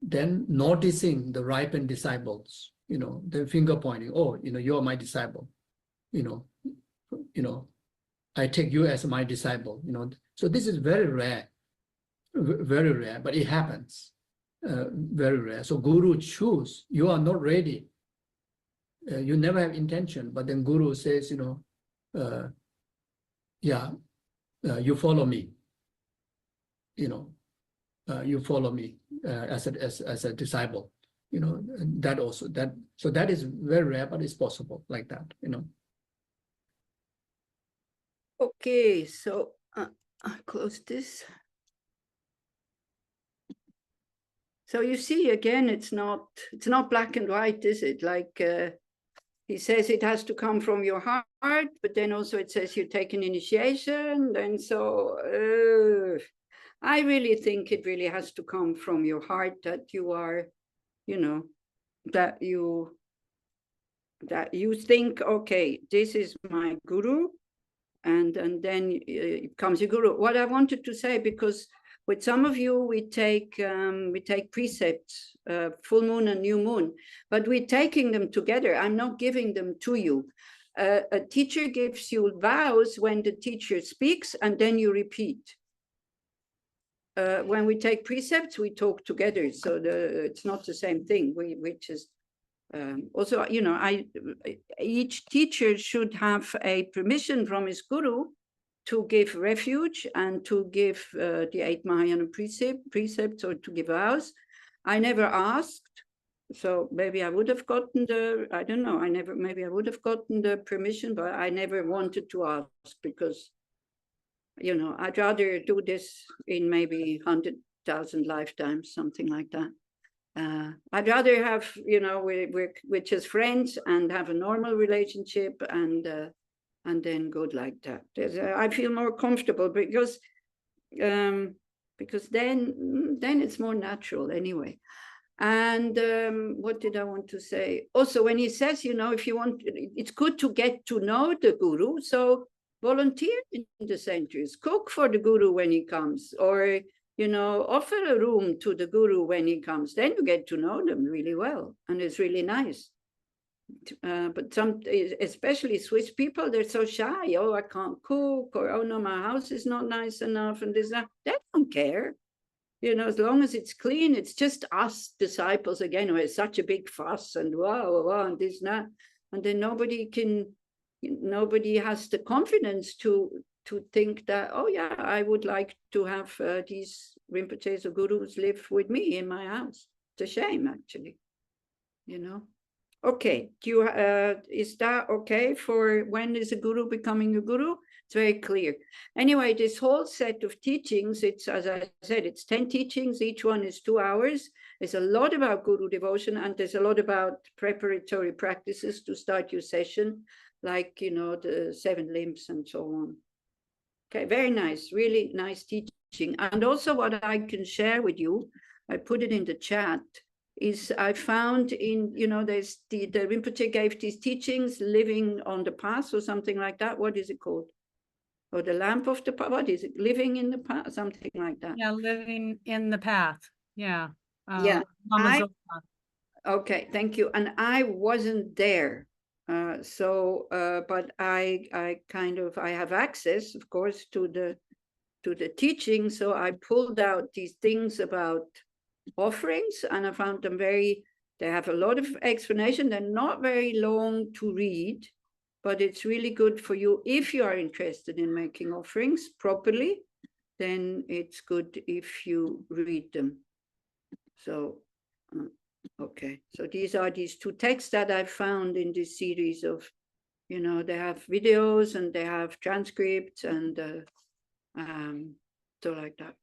then noticing the ripened disciples, you know, then finger pointing, oh, you know, you're my disciple. You know, I take you as my disciple, you know. So this is very rare, but it happens, very rare. So guru choose, you are not ready. You never have intention, but then guru says, you know, you follow me, you know, you follow me as a disciple, you know, that also, so that is very rare, but it's possible like that, you know. Okay, so I'll close this. So you see, again, it's not black and white, is it? Like he says it has to come from your heart, but then also it says you take an initiation. And so I really think it really has to come from your heart, that you are, you know, that you think, okay, this is my guru. And then it comes your guru. What I wanted to say, because with some of you, we take precepts, full moon and new moon, but we're taking them together. I'm not giving them to you. A teacher gives you vows when the teacher speaks, and then you repeat. When we take precepts, we talk together. So it's not the same thing. We just also, you know, each teacher should have a permission from his guru to give refuge and to give the 8 Mahayana precepts or to give vows. I never asked, so maybe I would have gotten I don't know, maybe I would have gotten the permission, but I never wanted to ask, because, you know, I'd rather do this in maybe 100,000 lifetimes, something like that. I'd rather have, you know, we're just friends and have a normal relationship, and then good like that. I feel more comfortable because then it's more natural anyway. And what did I want to say? Also, when he says, you know, if you want, it's good to get to know the guru. So volunteer in the centers, cook for the guru when he comes, or, you know, offer a room to the guru when he comes. Then you get to know them really well, and it's really nice. But some, especially Swiss people, they're so shy. Oh, I can't cook, or oh no, my house is not nice enough, and this, that. They don't care. You know, as long as it's clean, it's just us disciples again, who is such a big fuss and wow, and this, that. And then nobody has the confidence to think that, oh yeah, I would like to have these Rinpoches or gurus live with me in my house. It's a shame, actually, you know. Okay, is that okay for when is a guru becoming a guru? It's very clear. Anyway, this whole set of teachings, it's, as I said, it's 10 teachings. Each one is 2 hours. There's a lot about guru devotion, and there's a lot about preparatory practices to start your session, like, you know, the 7 limbs and so on. Okay, very nice, really nice teaching. And also what I can share with you, I put it in the chat. is I found in, you know, there's the Rinpoche gave these teachings, living on the path or something like that. What is it called? Or the lamp of the path? What is it? Living in the path, something like that. Yeah, living in the path. Yeah. Yeah. Lama Zopa. Okay, thank you. And I wasn't there. But I have access, of course, to the teaching. So I pulled out these things about offerings, and I found them they have a lot of explanation. They're not very long to read, but it's really good for you if you are interested in making offerings properly. Then it's good if you read them. So okay, so these are these two texts that I found in this series of, you know, they have videos and they have transcripts and so like that.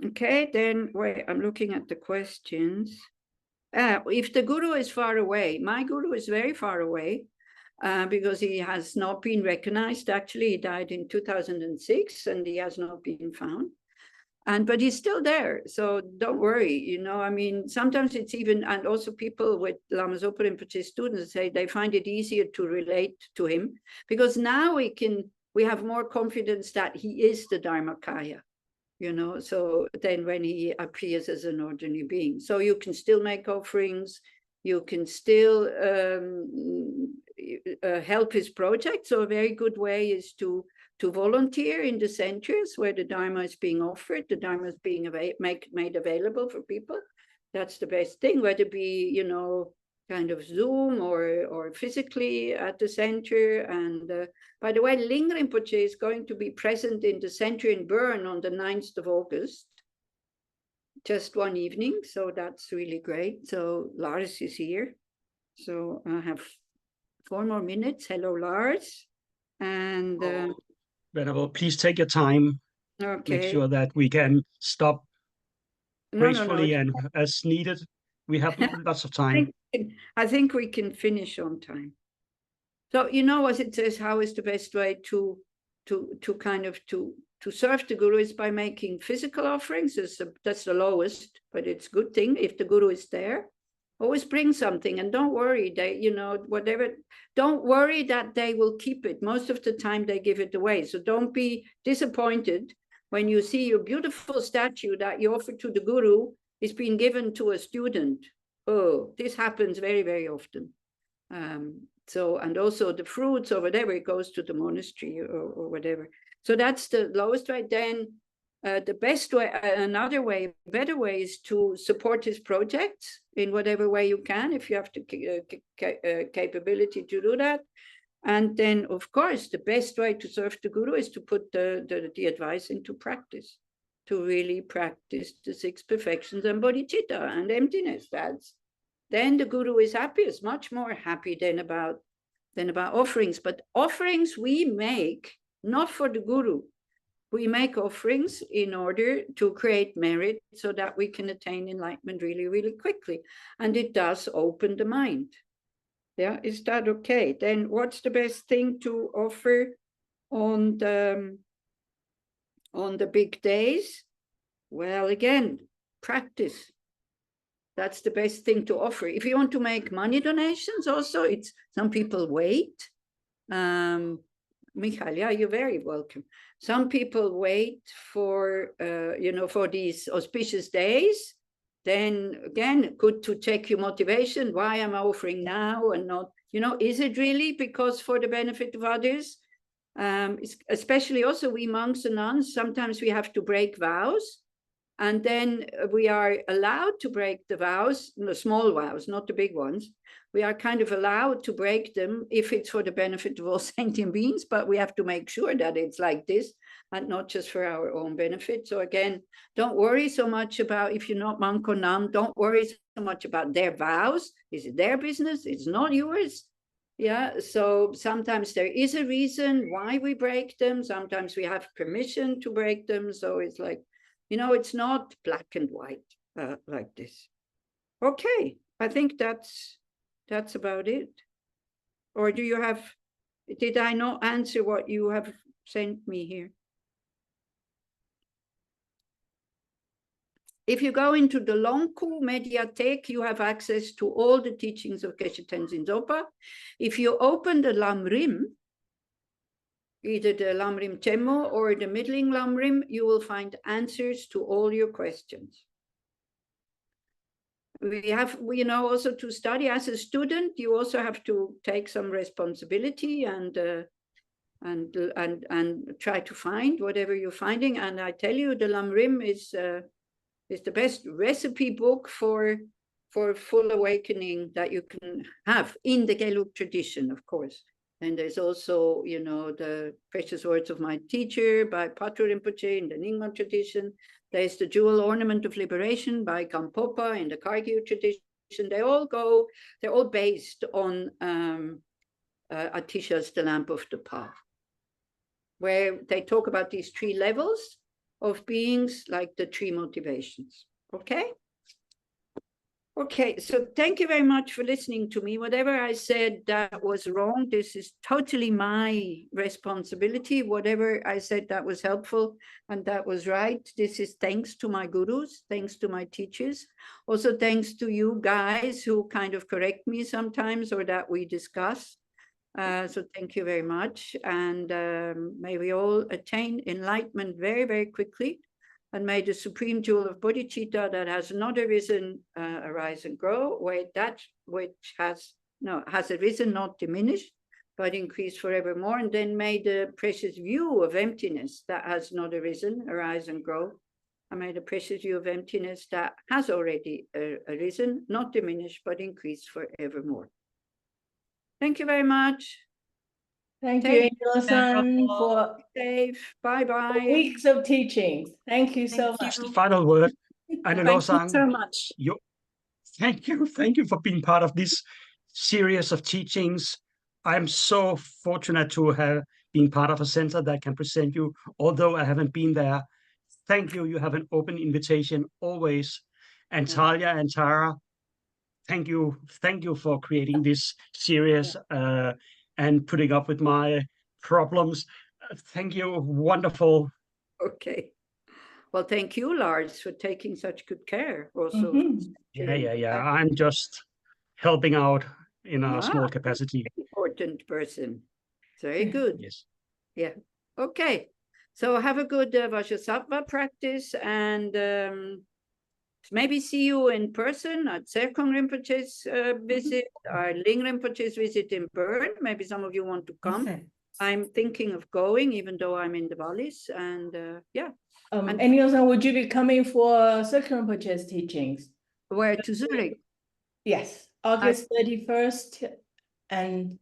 Okay, then wait, I'm looking at the questions. If the guru is far away, my guru is very far away because he has not been recognized. Actually, he died in 2006 and he has not been found. But he's still there, so don't worry, you know, I mean, sometimes it's even, and also people with Lama Zopa Rinpoche students say they find it easier to relate to him because now we have more confidence that he is the Dharmakaya, you know, so then when he appears as an ordinary being. So you can still make offerings, you can still help his project. So a very good way is to volunteer in the centers where the Dharma is being offered, the Dharma is being made available for people. That's the best thing, whether it be, you know, kind of Zoom or physically at the center. And by the way, Ling Rinpoche is going to be present in the center in Bern on the 9th of August, just one evening. So that's really great. So Lars is here. So I have 4 more minutes. Hello, Lars. And Venerable, please take your time. okay. Make sure that we can stop gracefully No. and as needed. We have lots of time. I think we can finish on time. So you know what it says, how is the best way to serve the guru is by making physical offerings. That's the lowest, but it's a good thing if the guru is there. Always bring something and don't worry, don't worry that they will keep it. Most of the time they give it away. So don't be disappointed when you see your beautiful statue that you offer to the guru is being given to a student. Oh, this happens very, very often. And also the fruits or whatever, it goes to the monastery or whatever. So that's the lowest way. Then the best way, better way is to support his projects in whatever way you can, if you have the capability to do that. And then, of course, the best way to serve the guru is to put the advice into practice, to really practice the 6 perfections and bodhicitta and emptiness. Then the guru is happy, is much more happy than about offerings. But offerings we make not for the guru. We make offerings in order to create merit so that we can attain enlightenment really, really quickly. And it does open the mind. Yeah, is that okay? Then what's the best thing to offer on the big days? Well, again, practice. That's the best thing to offer. If you want to make money donations also, some people wait. Michael, yeah, you're very welcome. Some people wait for, for these auspicious days. Then again, good to check your motivation. Why am I offering now and not, is it really because for the benefit of others? Especially also we monks and nuns, sometimes we have to break vows. And then we are allowed to break the vows, the small vows, not the big ones. We are kind of allowed to break them if it's for the benefit of all sentient beings, but we have to make sure that it's like this and not just for our own benefit. So again, don't worry so much about, if you're not monk or nun, don't worry so much about their vows. Is it their business? It's not yours. Yeah, so sometimes there is a reason why we break them. Sometimes we have permission to break them. So it's like, it's not black and white like this. Okay, I think that's about it. Or did I not answer what you have sent me here? If you go into the Longku Mediathek, you have access to all the teachings of Geshe Tenzin Zopa. If you open the Lamrim, either the Lamrim Chemo or the Middling Lamrim, you will find answers to all your questions. We have, you know, also to study as a student, you also have to take some responsibility and try to find whatever you're finding. And I tell you, the Lamrim is the best recipe book for full awakening that you can have in the Gelug tradition, of course. And there's also, you know, the Precious Words of My Teacher by Patu Rinpoche in the Nyingma tradition. There's the Jewel Ornament of Liberation by Gampopa in the Kagyu tradition. They're all based on Atisha's The Lamp of the Path, where they talk about these 3 levels of beings, like the 3 motivations. Okay? Okay, so thank you very much for listening to me. Whatever I said that was wrong, this is totally my responsibility. Whatever I said that was helpful and that was right, this is thanks to my gurus, thanks to my teachers. Also thanks to you guys who kind of correct me sometimes or that we discuss. So thank you very much. And may we all attain enlightenment very, very quickly. And may the supreme jewel of bodhicitta that has not arisen arise and grow, where that which has arisen, not diminished, but increased forevermore. And then may the precious view of emptiness that has not arisen arise and grow. And may the precious view of emptiness that has already arisen, not diminished, but increased forevermore. Thank you very much. Thank you, Ani Losang, for safe. Bye-bye. weeks of teaching. Thank you so much. The final word, Ani Losang. so much. Thank you for being part of this series of teachings. I'm so fortunate to have been part of a center that can present you, although I haven't been there. Thank you. You have an open invitation always. And Talia and Tara, thank you for creating this series and putting up with my problems. Thank you. Wonderful. Okay. Well, thank you, Lars, for taking such good care also. Yeah. I'm just helping out in a small capacity. Important person. Very good. Yes. Yeah. Okay. So have a good Vajrasattva practice and maybe see you in person at Serkong Rinpoche's visit, or Ling Rinpoche's visit in Bern. Maybe some of you want to come. I'm thinking of going, even though I'm in the valleys. And yeah. Ani Losang, would you be coming for Serkong Rinpoche's teachings? Where, to Zurich? Yes, August 31st and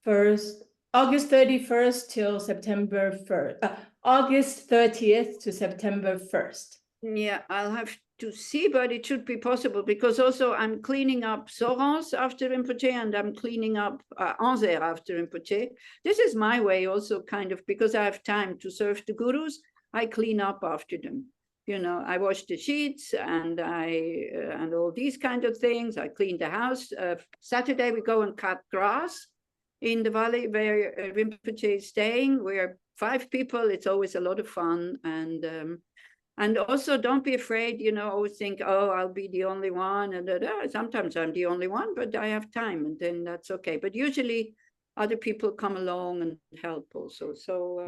August 31st till September 1st. August 30th to September 1st. Yeah, I'll have to see, but it should be possible because also I'm cleaning up Sorens after Rinpoche and I'm cleaning up Anzer after Rinpoche. This is my way also kind of, because I have time to serve the gurus, I clean up after them. You know, I wash the sheets and and all these kind of things. I clean the house. Saturday we go and cut grass in the valley where Rinpoche is staying. We're 5 people. It's always a lot of fun. And also don't be afraid, you know, always think, oh, I'll be the only one. And sometimes I'm the only one, but I have time and then that's okay. But usually other people come along and help also. So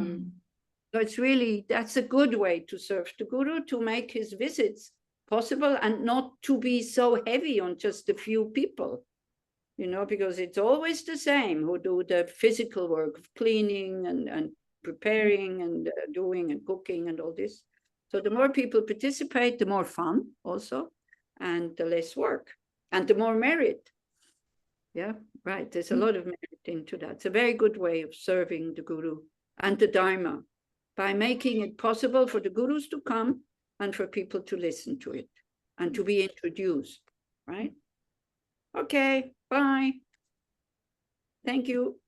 it's really, that's a good way to serve the guru, to make his visits possible and not to be so heavy on just a few people, you know, because it's always the same who do the physical work of cleaning and preparing and doing and cooking and all this. So the more people participate, the more fun also, and the less work, and the more merit. Yeah, right. There's a lot of merit into that. It's a very good way of serving the guru and the Dharma by making it possible for the gurus to come and for people to listen to it and to be introduced, right? Okay, bye. Thank you.